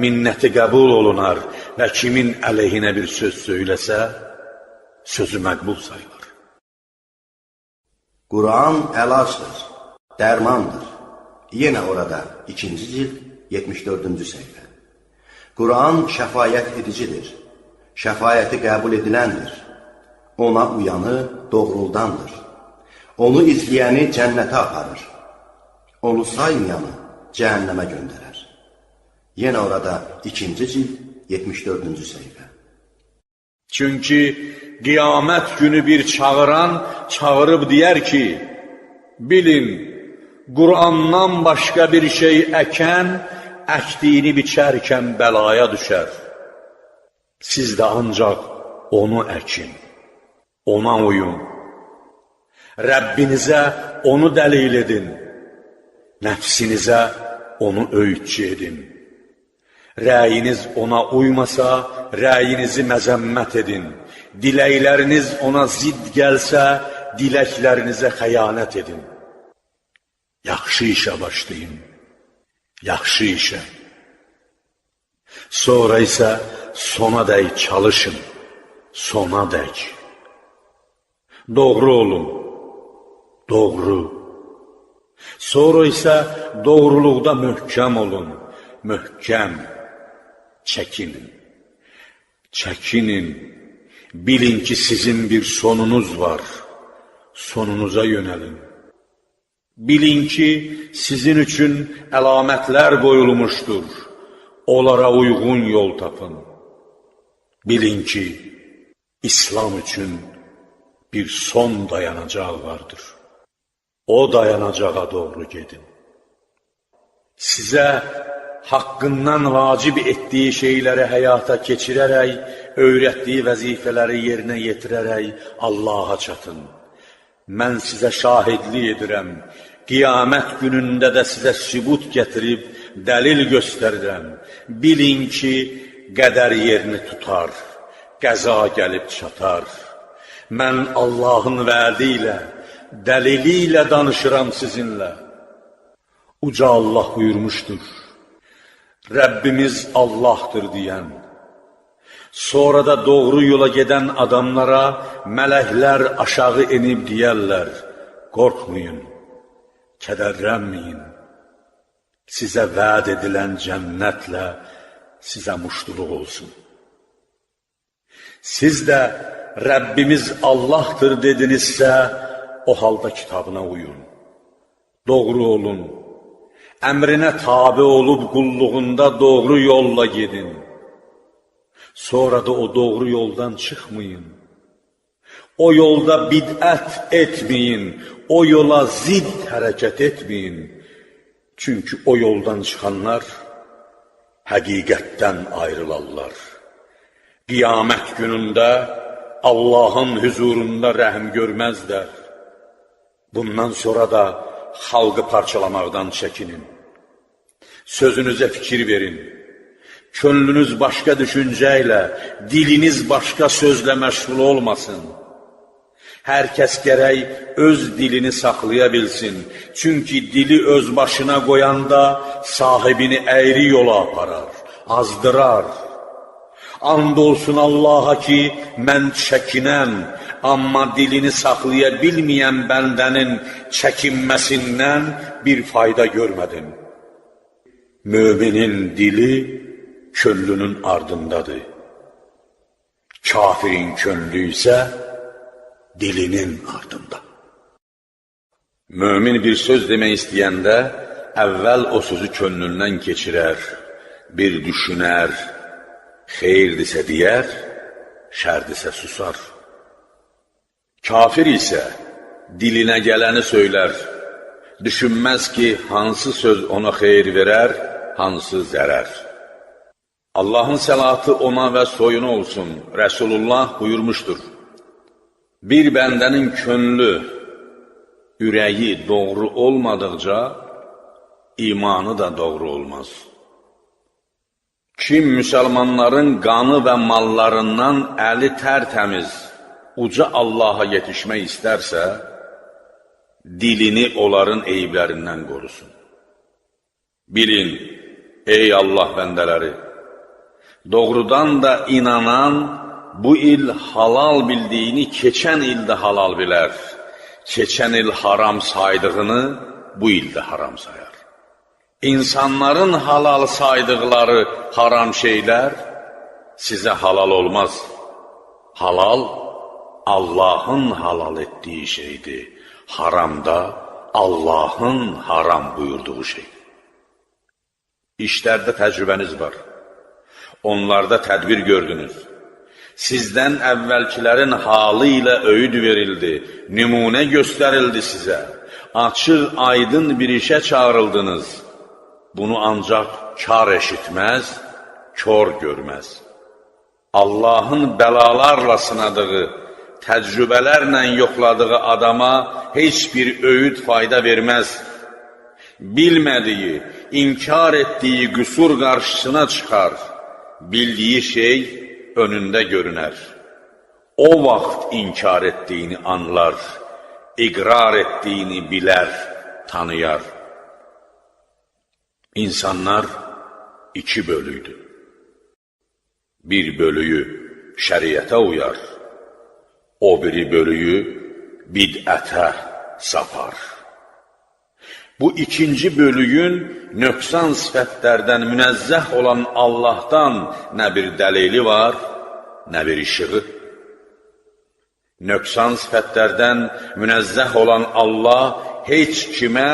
minnəti qəbul olunar və kimin əleyhinə bir söz söyləsə, sözü məqbul sayılır. Qur'an əlacdır, dərmandır. Yenə orada 2-ci cild 74-cü səhifə. Qur'an şəfayət edicidir, şəfayəti qəbul ediləndir. Ona uyanı doğruldandır. Onu izləyəni cənnətə aparır. Onu saymayanı cəhənnəmə göndərər. Yenə orada 2-ci cild 74-cü səhifə. Çünki qiyamət günü bir çağıran çağırıb deyər ki, bilin, Qur'andan başqa bir şey əkən, əkdiyini biçərkən bəlaya düşər. Siz də ancaq onu əkin, ona uyun. Rəbbinizə onu dəlil edin, nəfsinizə onu öyüdçü edin. Rəyiniz ona uymasa, rəyinizi məzəmmət edin. Diləkləriniz ona zidd gəlsə, diləklərinizə xəyanət edin. Yaxşı işə başlayın, yaxşı işə. Sonra isə sona dək çalışın, sona dək. Doğru olun, doğru. Sonra isə doğruluqda möhkəm olun, möhkəm. Çəkinin, çəkinin. Bilin ki, sizin bir sonunuz var, sonunuza yönəlin. Bilin ki, sizin üçün əlamətlər qoyulmuşdur, onlara uyğun yol tapın. Bilin ki, İslam üçün bir son dayanacaq vardır. O dayanacağa doğru gedin. Sizə haqqından vacib etdiyi şeyləri həyata keçirərək, öyrətdiyi vəzifələri yerinə yetirərək Allaha çatın. Mən sizə şahidlik edirəm, qiyamət günündə də sizə sübut gətirib, dəlil göstərirəm. Bilin ki, qədər yerini tutar, qəza gəlib çatar. Mən Allahın vədi ilə, dəlili ilə danışıram sizinlə. Uca Allah buyurmuşdur, Rəbbimiz Allahdır deyən. Sonra da doğru yola gedən adamlara mələklər aşağı enib deyərlər, qorxmayın, kədərlənməyin. Sizə vəd edilən cənnətlə sizə muştuluq olsun. Siz də Rəbbimiz Allahdır dedinizsə, o halda kitabına uyun. Doğru olun, əmrinə tabi olub qulluğunda doğru yolla gedin. Sonra da o doğru yoldan çıxmayın. O yolda bidət etməyin, o yola zidd hərəkət etməyin. Çünki o yoldan çıxanlar həqiqətdən ayrılarlar. Qiyamət günündə Allahın hüzurunda rəhm görməzlər. Bundan sonra da xalqı parçalamaqdan çəkinin. Sözünüzə fikir verin. Könlünüz başqa düşüncə ilə, diliniz başqa sözlə məşğul olmasın. Hər kəs gərək öz dilini saxlaya bilsin. Çünki dili öz başına qoyanda sahibini əyri yola aparar, azdırar. And olsun Allaha ki, mən çəkinən, amma dilini saxlaya bilməyən bəndənin çəkinməsindən bir fayda görmədim. Müminin dili könlünün ardındadır. Kafirin könlü isə dilinin ardında. Mömin bir söz demək istəyəndə, əvvəl o sözü könlündən keçirər, bir düşünər, xeyirdirsə deyər, şərdirsə susar. Kafir isə dilinə gələni söylər, düşünməz ki, hansı söz ona xeyir verər, hansı zərər. Allahın səlatı ona və soyuna olsun, Rəsulullah buyurmuşdur. Bir bəndənin könlü, ürəyi doğru olmadıqca, imanı da doğru olmaz. Kim müsəlmanların qanı və mallarından əli tərtəmiz, uca Allaha yetişmək istərsə, dilini onların eyiblərindən qorusun. Bilin, ey Allah bəndələri, doğrudan da inanan, bu il halal bildiyini keçən ildə halal bilər, keçən il haram saydığını bu ildə haram sayar. İnsanların halal saydıqları haram şeylər sizə halal olmaz. Halal, Allahın halal etdiyi şeydir. Haram da Allahın haram buyurduğu şeydir. İşlərdə təcrübəniz var. Onlarda tədbir gördünüz. Sizdən əvvəlkilərin halı ilə öyüd verildi, nümunə göstərildi sizə. Açıq, aydın bir işə çağırıldınız. Bunu ancaq kar eşitməz, kör görməz. Allahın bəlalarla sınadığı, təcrübələrlə yoxladığı adama heç bir öyüd fayda verməz. Bilmədiyi, inkar etdiyi qüsur qarşısına çıxar, bildiyi şey önündə görünər. O vaxt inkar etdiyini anlar, iqrar etdiyini bilər, tanıyar. İnsanlar iki bölüydü. Bir bölüyü şəriətə uyar, o biri bölüyü bid'ətə sapar. Bu ikinci bölüyün nöqsan sifətlərdən münəzzəh olan Allahdan nə bir dəlili var, nə bir işığı. Nöqsan sifətlərdən münəzzəh olan Allah heç kimə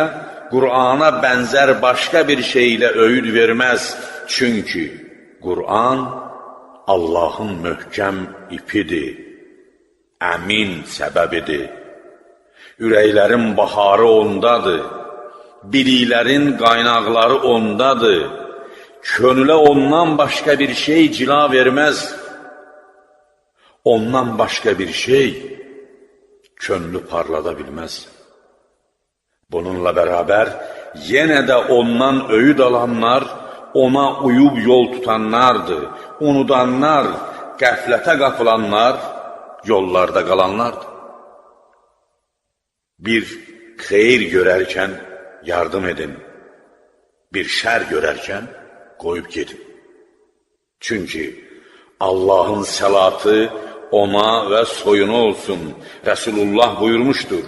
Qur'ana bənzər başqa bir şeylə öyüd verməz. Çünki Qur'an Allahın möhkəm ipidir, əmin səbəbidir. Ürəklərin baharı ondadır, biliklərin qaynaqları ondadır. Könülə ondan başqa bir şey cila verməz. Ondan başqa bir şey könlü parlada bilməz. Bununla bərabər, yenə də ondan öyüd alanlar, ona uyub yol tutanlardır, unudanlar, qəflətə qapılanlar yollarda qalanlardır. Bir xeyir görərkən yardım edin, bir şər görərkən qoyub gedin. Çünki Allahın səlatı ona və soyuna olsun. Rəsulullah buyurmuşdur: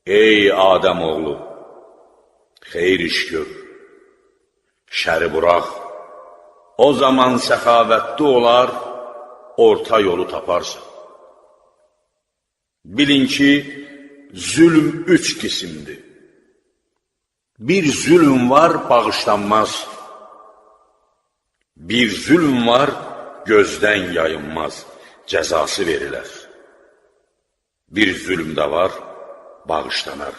Ey Adəm oğlu, xeyir iş gör, şəri burax. O zaman səxavətli olar, orta yolu taparsan. Bilin ki, zülm 3 qisimdir. Bir zülm var, bağışlanmaz. Bir zülm var, gözdən yayınmaz, cəzası verilər. Bir zülm də var, bağışlanar.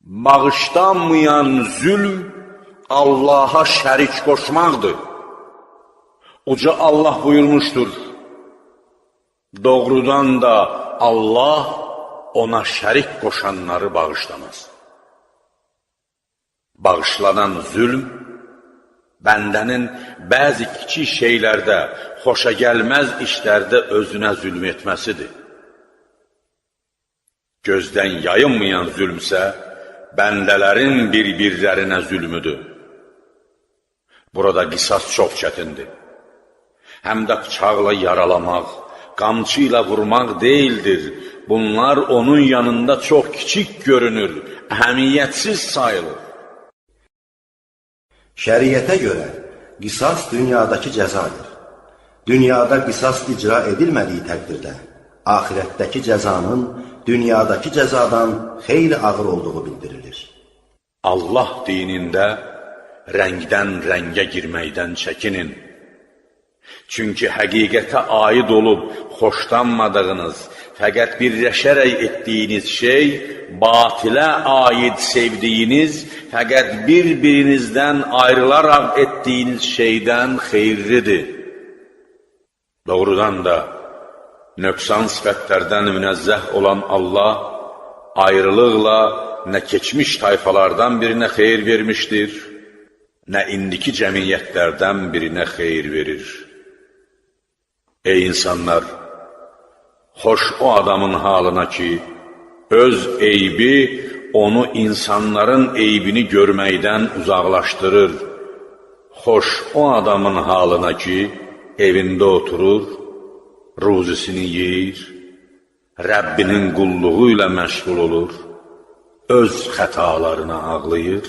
Bağışlanmayan zülm Allaha şərik qoşmaqdır. Uca Allah buyurmuşdur: Doğrudan da Allah ona şərik qoşanları bağışlamaz. Bağışlanan zülm, bəndənin bəzi kiçik şeylərdə, xoşa gəlməz işlərdə özünə zülm etməsidir. Gözdən yayınmayan zülmsə, bəndələrin bir-birlərinə zülmüdür. Burada qisas çox çətindir. Həm də bıçaqla yaralamaq, qamçı ilə vurmaq deyildir. Bunlar onun yanında çox kiçik görünür, əhəmiyyətsiz sayılır. Şəriətə görə qisas dünyadakı cəzadır. Dünyada qisas icra edilmədiyi təqdirdə, axirətdəki cəzanın dünyadakı cəzadan xeyli ağır olduğu bildirilir. Allah dinində rəngdən rəngə girməkdən çəkinin. Çünki həqiqətə aid olub xoşlanmadığınız, fəqət birləşərək etdiyiniz şey, batilə aid sevdiyiniz, fəqət bir-birinizdən ayrılaraq etdiyiniz şeydən xeyirlidir. Doğrudan da, nöqsan sifətlərdən münəzzəh olan Allah, ayrılıqla nə keçmiş tayfalardan birinə xeyir vermişdir, nə indiki cəmiyyətlərdən birinə xeyir verir. Ey insanlar! Xoş o adamın halına ki, öz eybi onu insanların eybini görməkdən uzaqlaşdırır. Xoş o adamın halına ki, evində oturur, ruzisini yeyir, Rəbbinin qulluğu ilə məşğul olur, öz xətalarına ağlayır,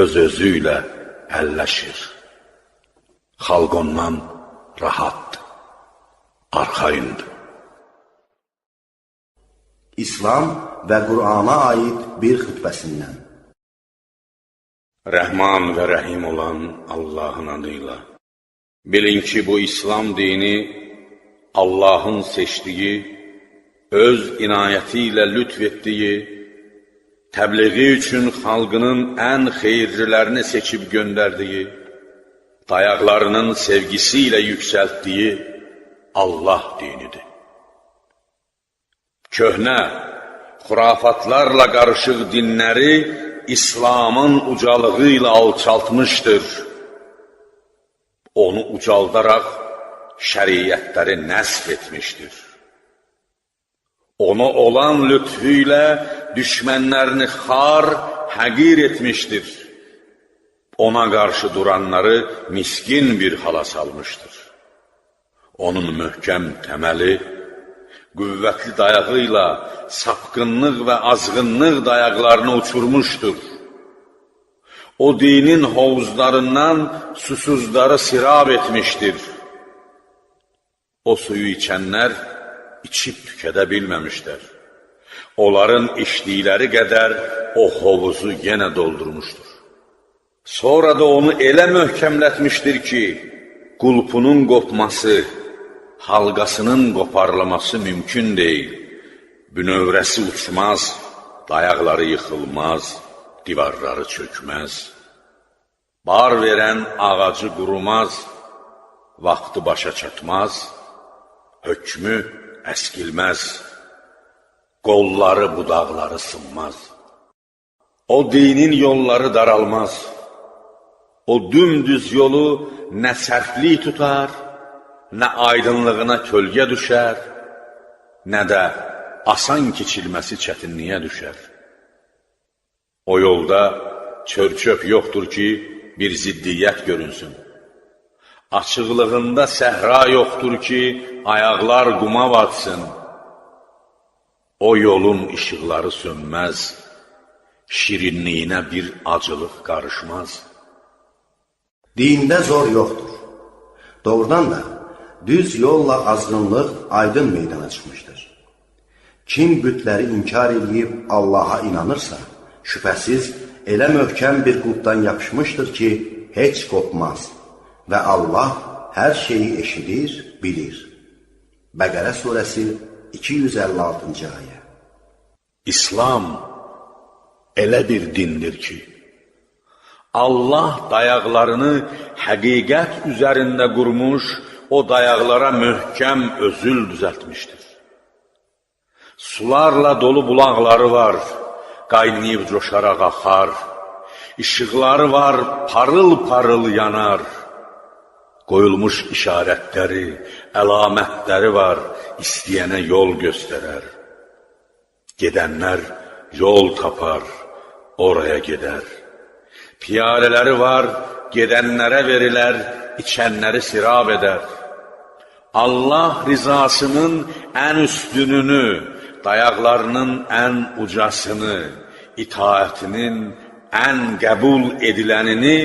öz-özü ilə əlləşir. Xalq ondan rahatdır, arxayındır. İslam və Qur'ana aid bir xütbəsindən. Rəhman və Rəhim olan Allahın adıyla. Bilin ki, bu İslam dini Allahın seçdiyi, öz inayəti ilə lütf etdiyi, təbliği üçün xalqının ən xeyirlilərini seçib göndərdiyi, dayaqlarının sevgisi ilə yüksəltdiyi Allah dinidir. Köhnə, xurafatlarla qarışıq dinləri İslamın ucalığı ilə alçaltmışdır. Onu ucaldaraq şəriətləri nəsb etmişdir. Ona olan lütfü ilə düşmənlərini xar, həqir etmişdir. Ona qarşı duranları miskin bir hala salmışdır. Onun möhkəm təməli, qüvvətli dayağı ilə sapqınlıq və azğınlıq dayaqlarını uçurmuşdur. O dinin hovuzlarından susuzları sirab etmişdir. O suyu içənlər içib tükədə bilməmişlər. Onların içdikləri qədər o hovuzu yenə doldurmuşdur. Sonra da onu elə möhkəmlətmişdir ki, qulpunun qopması, halqasının qoparlaması mümkün deyil. Bünövrəsi uçmaz, dayaqları yıxılmaz, divarları çökməz. Bar verən ağacı qurumaz, vaxtı başa çatmaz, hökmü əskilməz, qolları budaqları sınmaz. O dinin yolları daralmaz, O dümdüz yolu nə sərtlik tutar, nə aydınlığına kölgə düşər, nə də asan keçilməsi çətinliyə düşər. O yolda çör-çöp yoxdur ki, bir ziddiyyət görünsün. Açıqlığında səhra yoxdur ki, ayaqlar quma batsın. O yolun işıqları sönməz, şirinliyinə bir acılıq qarışmaz. Dində zor yoxdur. Doğrudan da düz yolla azğınlıq aydın meydana çıxmışdır. Kim bütləri inkar edib Allaha inanırsa, şübhəsiz elə möhkəm bir qulpdan yapışmışdır ki, heç qopmaz və Allah hər şeyi eşidir, bilir. Bəqərə surəsi 256-cı ayə. İslam elə bir dindir ki, Allah dayaqlarını həqiqət üzərində qurmuş, o dayaqlara möhkəm özül düzəltmişdir. Sularla dolu bulaqları var, qaynayıb coşaraq axar, işıqları var, parıl-parıl yanar. Qoyulmuş işarətləri, əlamətləri var, istəyənə yol göstərər. Gedənlər yol tapar, oraya gedər. Piyalələri var, gedənlərə verilər, içənləri sirab edər. Allah rizasının ən üstününü, dayaqlarının ən ucasını, itaətinin ən qəbul edilənini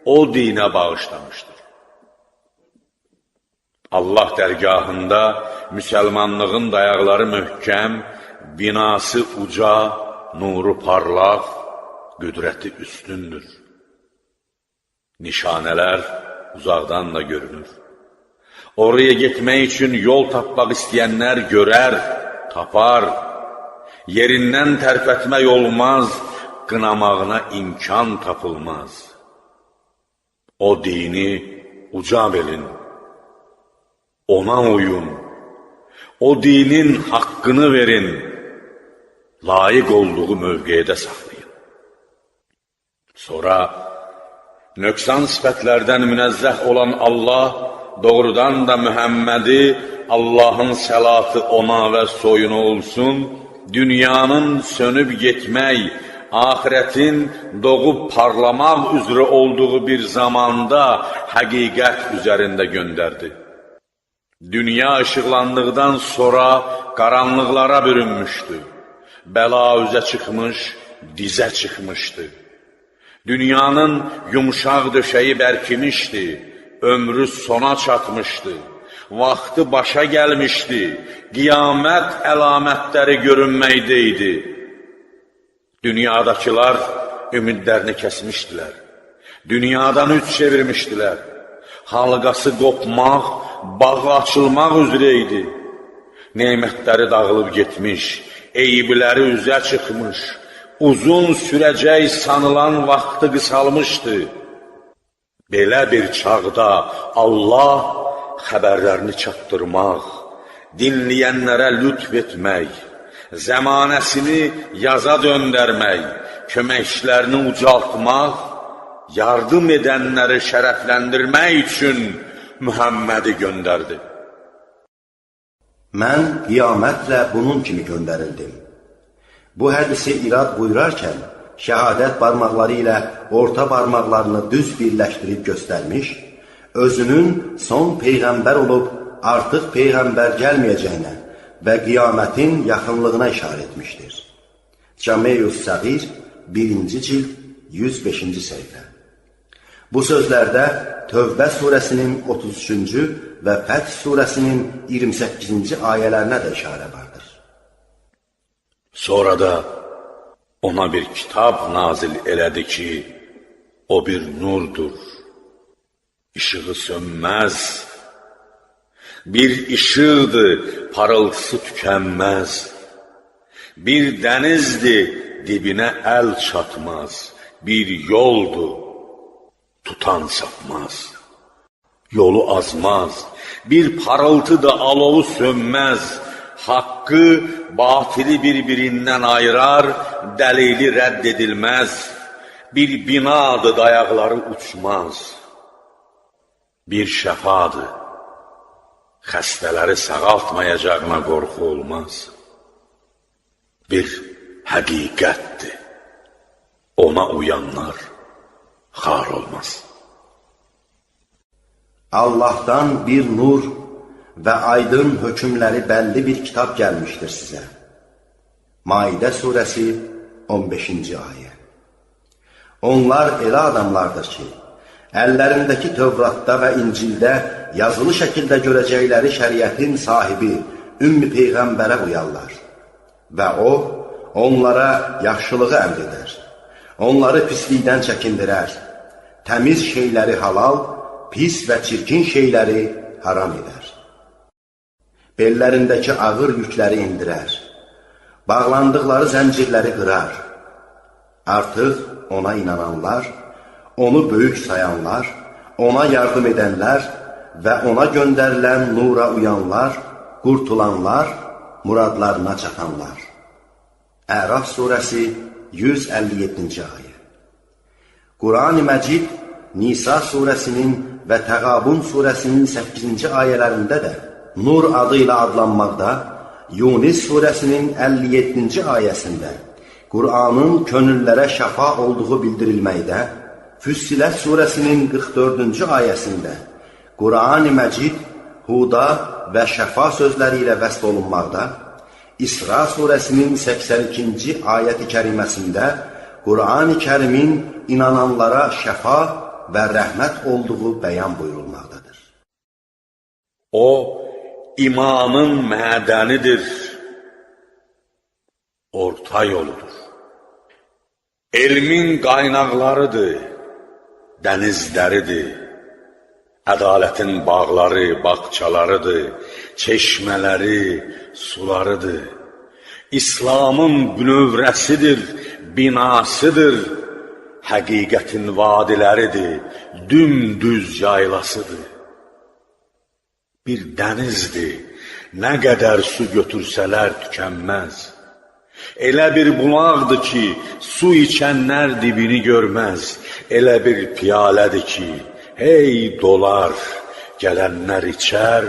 o dinə bağışlamışdır. Allah dərgahında müsəlmanlığın dayaqları möhkəm, binası uca, nuru parlaq, qüdrəti üstündür. Nişanələr uzaqdan da görünür. Oraya getmək üçün yol tapmaq istəyənlər görər, tapar. Yerindən tərpətmək olmaz, qınamağına imkan tapılmaz. O dini uca bilin, ona uyun, o dinin haqqını verin, layiq olduğu mövqedə saxlayın. Sonra nöqsan sifətlərdən münəzzəh olan Allah doğrudan da Mühəmmədi Allahın səlatı ona və soyuna olsun, dünyanın sönüb getmək, axirətin doğub parlamaq üzrə olduğu bir zamanda həqiqət üzərində göndərdi. Dünya işıqlandıqdan sonra qaranlıqlara bürünmüşdü. Bəla üzə çıxmış, dizə çıxmışdı. Dünyanın yumşaq döşəyi bərkimişdi, ömrü sona çatmışdı, vaxtı başa gəlmişdi, qiyamət əlamətləri görünməkdəydi. Dünyadakılar ümidlərini kəsmişdilər, dünyadan üç çevirmişdilər, halqası qopmaq, bağı açılmaq üzrə idi. Neymətləri dağılıb getmiş, eyibləri üzə çıxmış, uzun sürəcək sanılan vaxtı qısalmışdı. Belə bir çağda Allah xəbərlərini çatdırmaq, dinləyənlərə lütf etmək, zəmanəsini yaza döndərmək, köməkçilərini ucaltmaq, yardım edənləri şərəfləndirmək üçün Mühəmmədi göndərdi. Mən qiyamətlə bunun kimi göndərildim. Bu hədisi irad buyurarkən, şəhadət barmaqları ilə orta barmaqlarını düz birləşdirib göstərmiş, özünün son peyğəmbər olub artıq peyğəmbər gəlməyəcəyinə və qiyamətin yaxınlığına işarə etmişdir. Cəmeyyus Səğir 1-ci cild 105-ci səhifə. Bu sözlərdə Tövbə surəsinin 33-cü və Fəth surəsinin 28-ci ayələrinə də işarə vardır. Sonra da ona bir kitab nazil elədi ki, o bir nurdur, işığı sönməz, bir işıqdır, parıltısı tükənməz, bir dənizdir, dibinə əl çatmaz, bir yoldur, tutan sapmaz, yolu azmaz, bir parıltı da alovu sönməz, haqqı, batili bir-birindən ayırar, dəlili rədd edilməz, Bir binadır, dayaqları uçmaz. Bir şəfadır, xəstələri sağaltmayacağına qorxu olmaz. Bir həqiqətdir, ona uyanlar xar olmaz. Allah'tan bir nur və aydın hökmləri bəlli bir kitab gəlmişdir sizə. Maidə surəsi 15-ci ayə. Onlar elə adamlardır ki, əllərindəki Tövratda və İncildə yazılı şəkildə görəcəkləri şəriətin sahibi Ümmü Peyğəmbərə uyarlar və o, onlara yaxşılığı əmr edər, onları pislikdən çəkindirər, təmiz şeyləri halal, pis və çirkin şeyləri haram edər. Bellərindəki ağır yükləri indirər, bağlandıqları zəncirləri qırar. Artıq ona inananlar, onu böyük sayanlar, ona yardım edənlər və ona göndərilən nura uyanlar, qurtulanlar, muradlarına çatanlar. Əraf surəsi 157-ci ayə. Quran-ı Məcid Nisa surəsinin və Təğabun surəsinin 8-ci ayələrində də Nur adı ilə adlanmaqda, Yunus surəsinin 57-ci ayəsində Qur'anın könüllərə şəfa olduğu bildirilməkdə, Füssilət surəsinin 44-cü ayəsində Quran-ı Məcid huda və şəfa sözləri ilə vəsf olunmaqda, İsra surəsinin 82-ci ayət-i kəriməsində Quran-ı Kərimin inananlara şəfa və rəhmət olduğu bəyan buyurulmaqdadır. O, imanın mədənidir, orta yoludur. Elmin qaynaqlarıdır, dənizləridir, ədalətin bağları, bağçalarıdır, çeşmələri, sularıdır. İslamın bünövrəsidir, binasıdır, həqiqətin vadiləridir, dümdüz yaylasıdır. Bir dənizdir, nə qədər su götürsələr tükənməz. Elə bir bulaqdır ki, su içənlər dibini görməz. Elə bir piyalədir ki, hey dolar, gələnlər içər,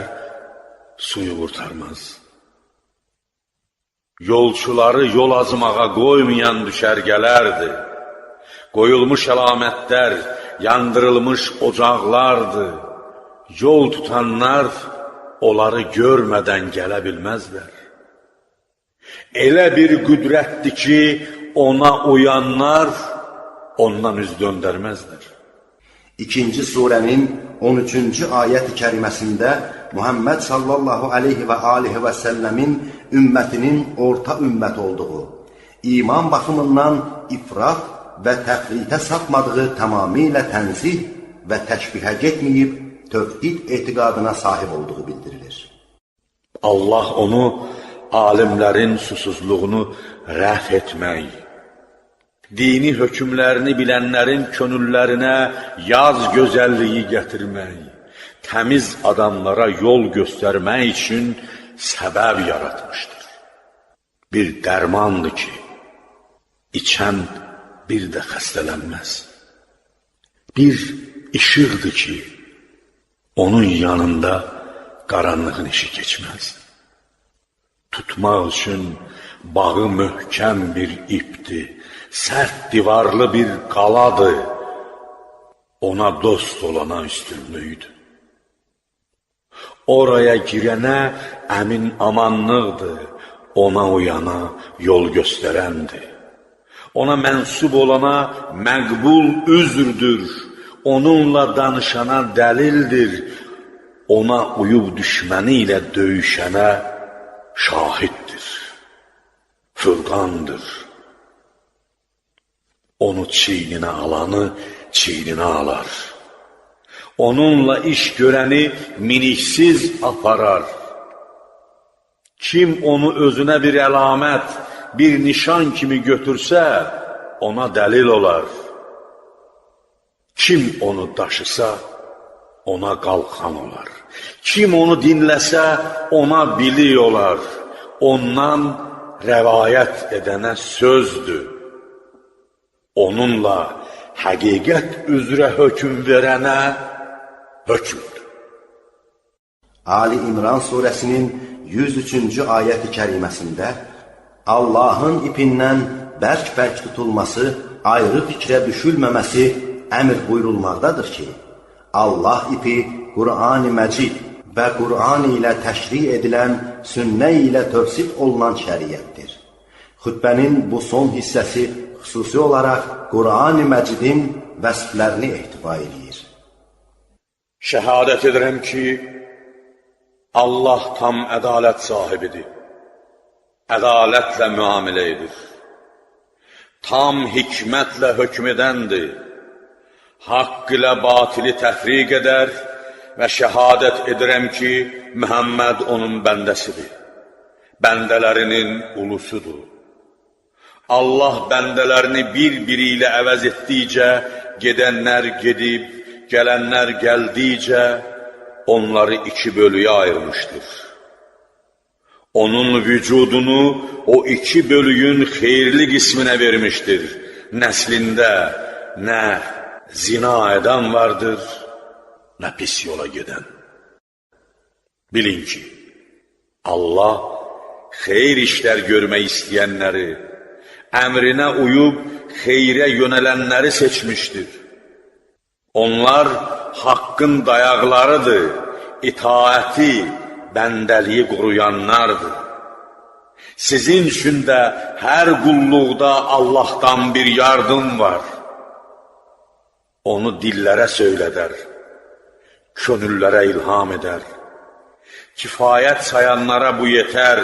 suyu qurtarmaz. Yolçuları yol azmağa qoymayan düşərgələrdir. Qoyulmuş əlamətlər, yandırılmış ocaqlardır. Yol tutanlar onları görmədən gələ bilməzlər. Elə bir qüdrətdir ki, ona uyanlar ondan üz döndərməzlər. 2-ci surənin 13-cü ayət-i kəriməsində Muhammed sallallahu aleyhi və aleyhi və səlləmin ümmətinin orta ümmət olduğu, iman baxımından ifrat və təfritə sapmadığı tamamilə tənzih və təşbihə getməyib, tövhid etiqadına sahib olduğu bildirilir. Allah onu alimlərin susuzluğunu rəf etmək, dini hökmlərini bilənlərin könüllərinə yaz gözəlliyi gətirmək, təmiz adamlara yol göstərmək üçün səbəb yaratmışdır. Bir dərmandır ki, içən bir də xəstələnməz. Bir işıqdır ki, onun yanında qaranlığın işi keçməz. Tutmaq üçün bağı möhkəm bir ipdir, sərt divarlı bir qaladır, ona dost olana üstünlüydür. Oraya girənə əmin amanlıqdır, ona uyana yol göstərəndir. Ona mənsub olana məqbul üzrdür, onunla danışana dəlildir, ona uyub düşməni ilə döyüşənə şahiddir, fırqandır. Onu çiyninə alanı çiyninə alar. Onunla iş görəni miniksiz aparar. Kim onu özünə bir əlamət, bir nişan kimi götürsə, ona dəlil olar. Kim onu daşısa, ona qalxan olar. Kim onu dinləsə, ona bilik olar. Ondan rəvayət edənə sözdür. Onunla həqiqət üzrə hökm verənə hökmdür. Ali İmran surəsinin 103-cü ayət-i kəriməsində Allahın ipindən bərk-bərk tutulması, ayrı fikrə düşülməməsi əmr buyurulmaqdadır ki, Allah ipi Qur'an-ı Məcid və Qur'an ilə təşrih edilən, sünnə ilə tövsif olunan şəriətdir. Xütbənin bu son hissəsi xüsusi olaraq Qur'an-ı Məcidin vəsflərini ehtiva edir. Şəhadət edirəm ki, Allah tam ədalət sahibidir. Ədalətlə müamilə edir. Tam hikmətlə hökm edəndir. Haqq ilə batili təfriq edər və şəhadət edirəm ki, Məhəmməd onun bəndəsidir. Bəndələrinin ulusudur. Allah bəndələrini bir-biri ilə əvəz etdikcə, gedənlər gedib, gələnlər gəldikcə, onları iki bölüyə ayırmışdır. Onun vücudunu o iki bölüyün xeyirli qisminə vermişdir. Nəslində nə zina edən vardır, nə pis yola gedən. Bilin ki, Allah xeyir işlər görmək istəyənləri, əmrinə uyub xeyrə yönələnləri seçmişdir. Onlar haqqın dayaqlarıdır, itaəti, bəndəliyi qoruyanlardır. Sizin üçün də hər qulluqda Allahdan bir yardım var. Onu dillərə söylədər, könüllərə ilham edər. Kifayət sayanlara bu yetər,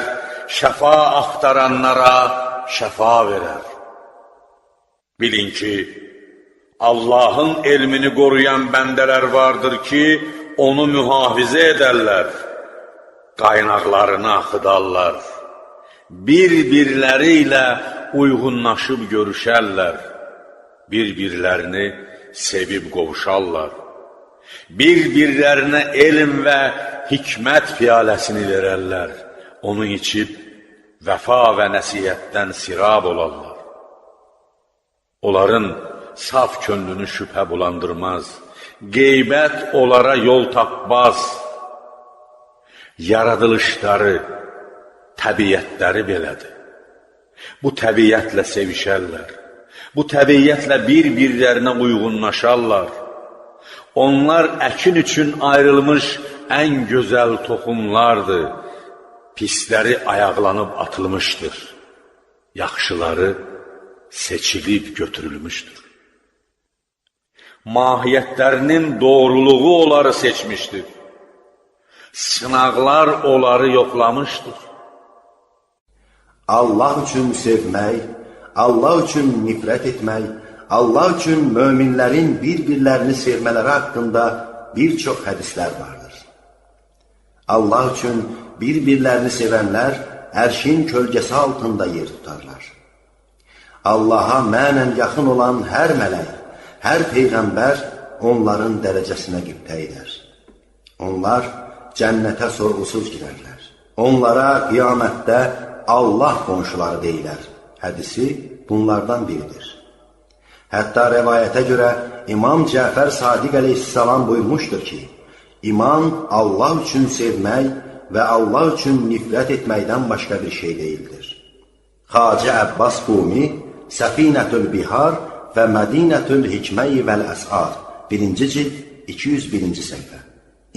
şəfa axtaranlara şəfa verər. Bilin ki, Allahın elmini qoruyan bəndələr vardır ki, onu mühafizə edərlər, qaynaqlarını axıdarlar, bir-birləri ilə uyğunlaşıb görüşərlər, bir-birlərini sevib qovuşarlar, bir-birlərinə elm və hikmət piyaləsini verərlər, onu içib vəfa və nəsiyyətdən sirab olarlar. Onların saf könlünü şübhə bulandırmaz, qeybət onlara yol tapmaz. Yaradılışları, təbiətləri belədir. Bu təbiətlə sevişərlər, bu təbiətlə bir-birlərinə uyğunlaşarlar. Onlar əkin üçün ayrılmış ən gözəl toxumlardır. Pisləri ayaqlanıb atılmışdır, yaxşıları seçilib götürülmüşdür. Mahiyyətlərinin doğruluğu onları seçmişdir. Sınaqlar onları yoxlamışdır. Allah üçün sevmək, Allah üçün nifrət etmək, Allah üçün möminlərin bir-birlərini sevmələri haqqında bir çox hədislər vardır. Allah üçün bir-birlərini sevənlər ərşin kölgəsi altında yer tutarlar. Allaha mənən yaxın olan hər mələk, hər peyğəmbər onların dərəcəsinə qibtə edər. Onlar cənnətə sorğusuz girərlər. Onlara qiyamətdə Allah qonşuları deyilər. Hədisi bunlardan biridir. Hətta rəvayətə görə İmam Cəfər Sadiq əleyhissalam buyurmuşdur ki, iman Allah üçün sevmək və Allah üçün nifrət etməkdən başqa bir şey deyildir. Xacə Əbbas Qumi, Səfinətül Bihar və Mədinətül Hikməyi vəl-Əsar 1-ci cild 201-ci səhifə.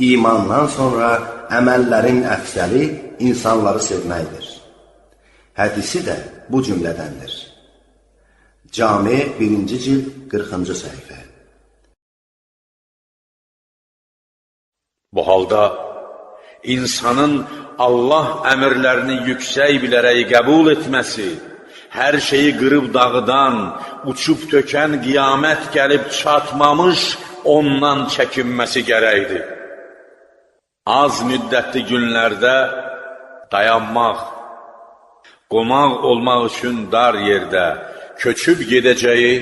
İmandan sonra əməllərin əfsəli insanları sevməkdir. Hədisi də bu cümlədəndir. Cami 1-ci cild 40-cı səhifə. Bu halda insanın Allah əmrlərini yüksək bilərək qəbul etməsi, hər şeyi qırıb dağıdan, uçub tökən qiyamət gəlib çatmamış ondan çəkinməsi gərəkdir. Az müddətli günlərdə dayanmaq, qonaq olmaq üçün dar yerdə köçüb gedəcəyi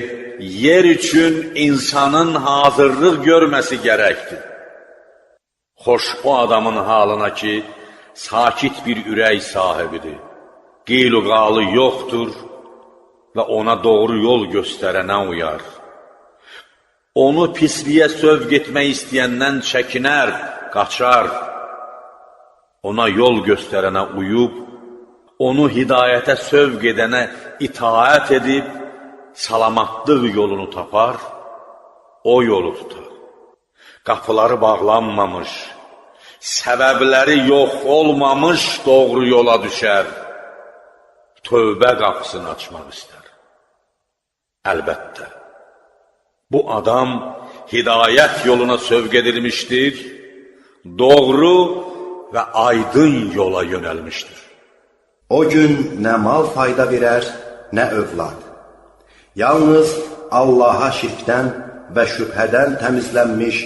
yer üçün insanın hazırlıq görməsi gərəkdir. Xoş o adamın halına ki, sakit bir ürək sahibidir, qeyl-qalı yoxdur və ona doğru yol göstərənə uyar. Onu pisliyə sövq etmək istəyəndən çəkinər, qaçar. Ona yol göstərənə uyub, onu hidayətə sövq edənə itaət edib, salamatlıq yolunu tapar, o yolu tutar. Qapıları bağlanmamış, səbəbləri yox olmamış doğru yola düşər, tövbə qapısını açmaq istər. Əlbəttə, bu adam hidayət yoluna sövq edilmişdir, doğru və aydın yola yönəlmişdir. O gün nə mal fayda verər, nə övlad. Yalnız Allaha şirkdən və şübhədən təmizlənmiş,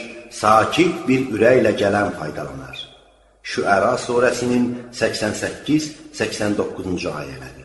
sakit bir ürəklə gələn faydalanar. Şüəra surəsinin 88-89-cu ayələri.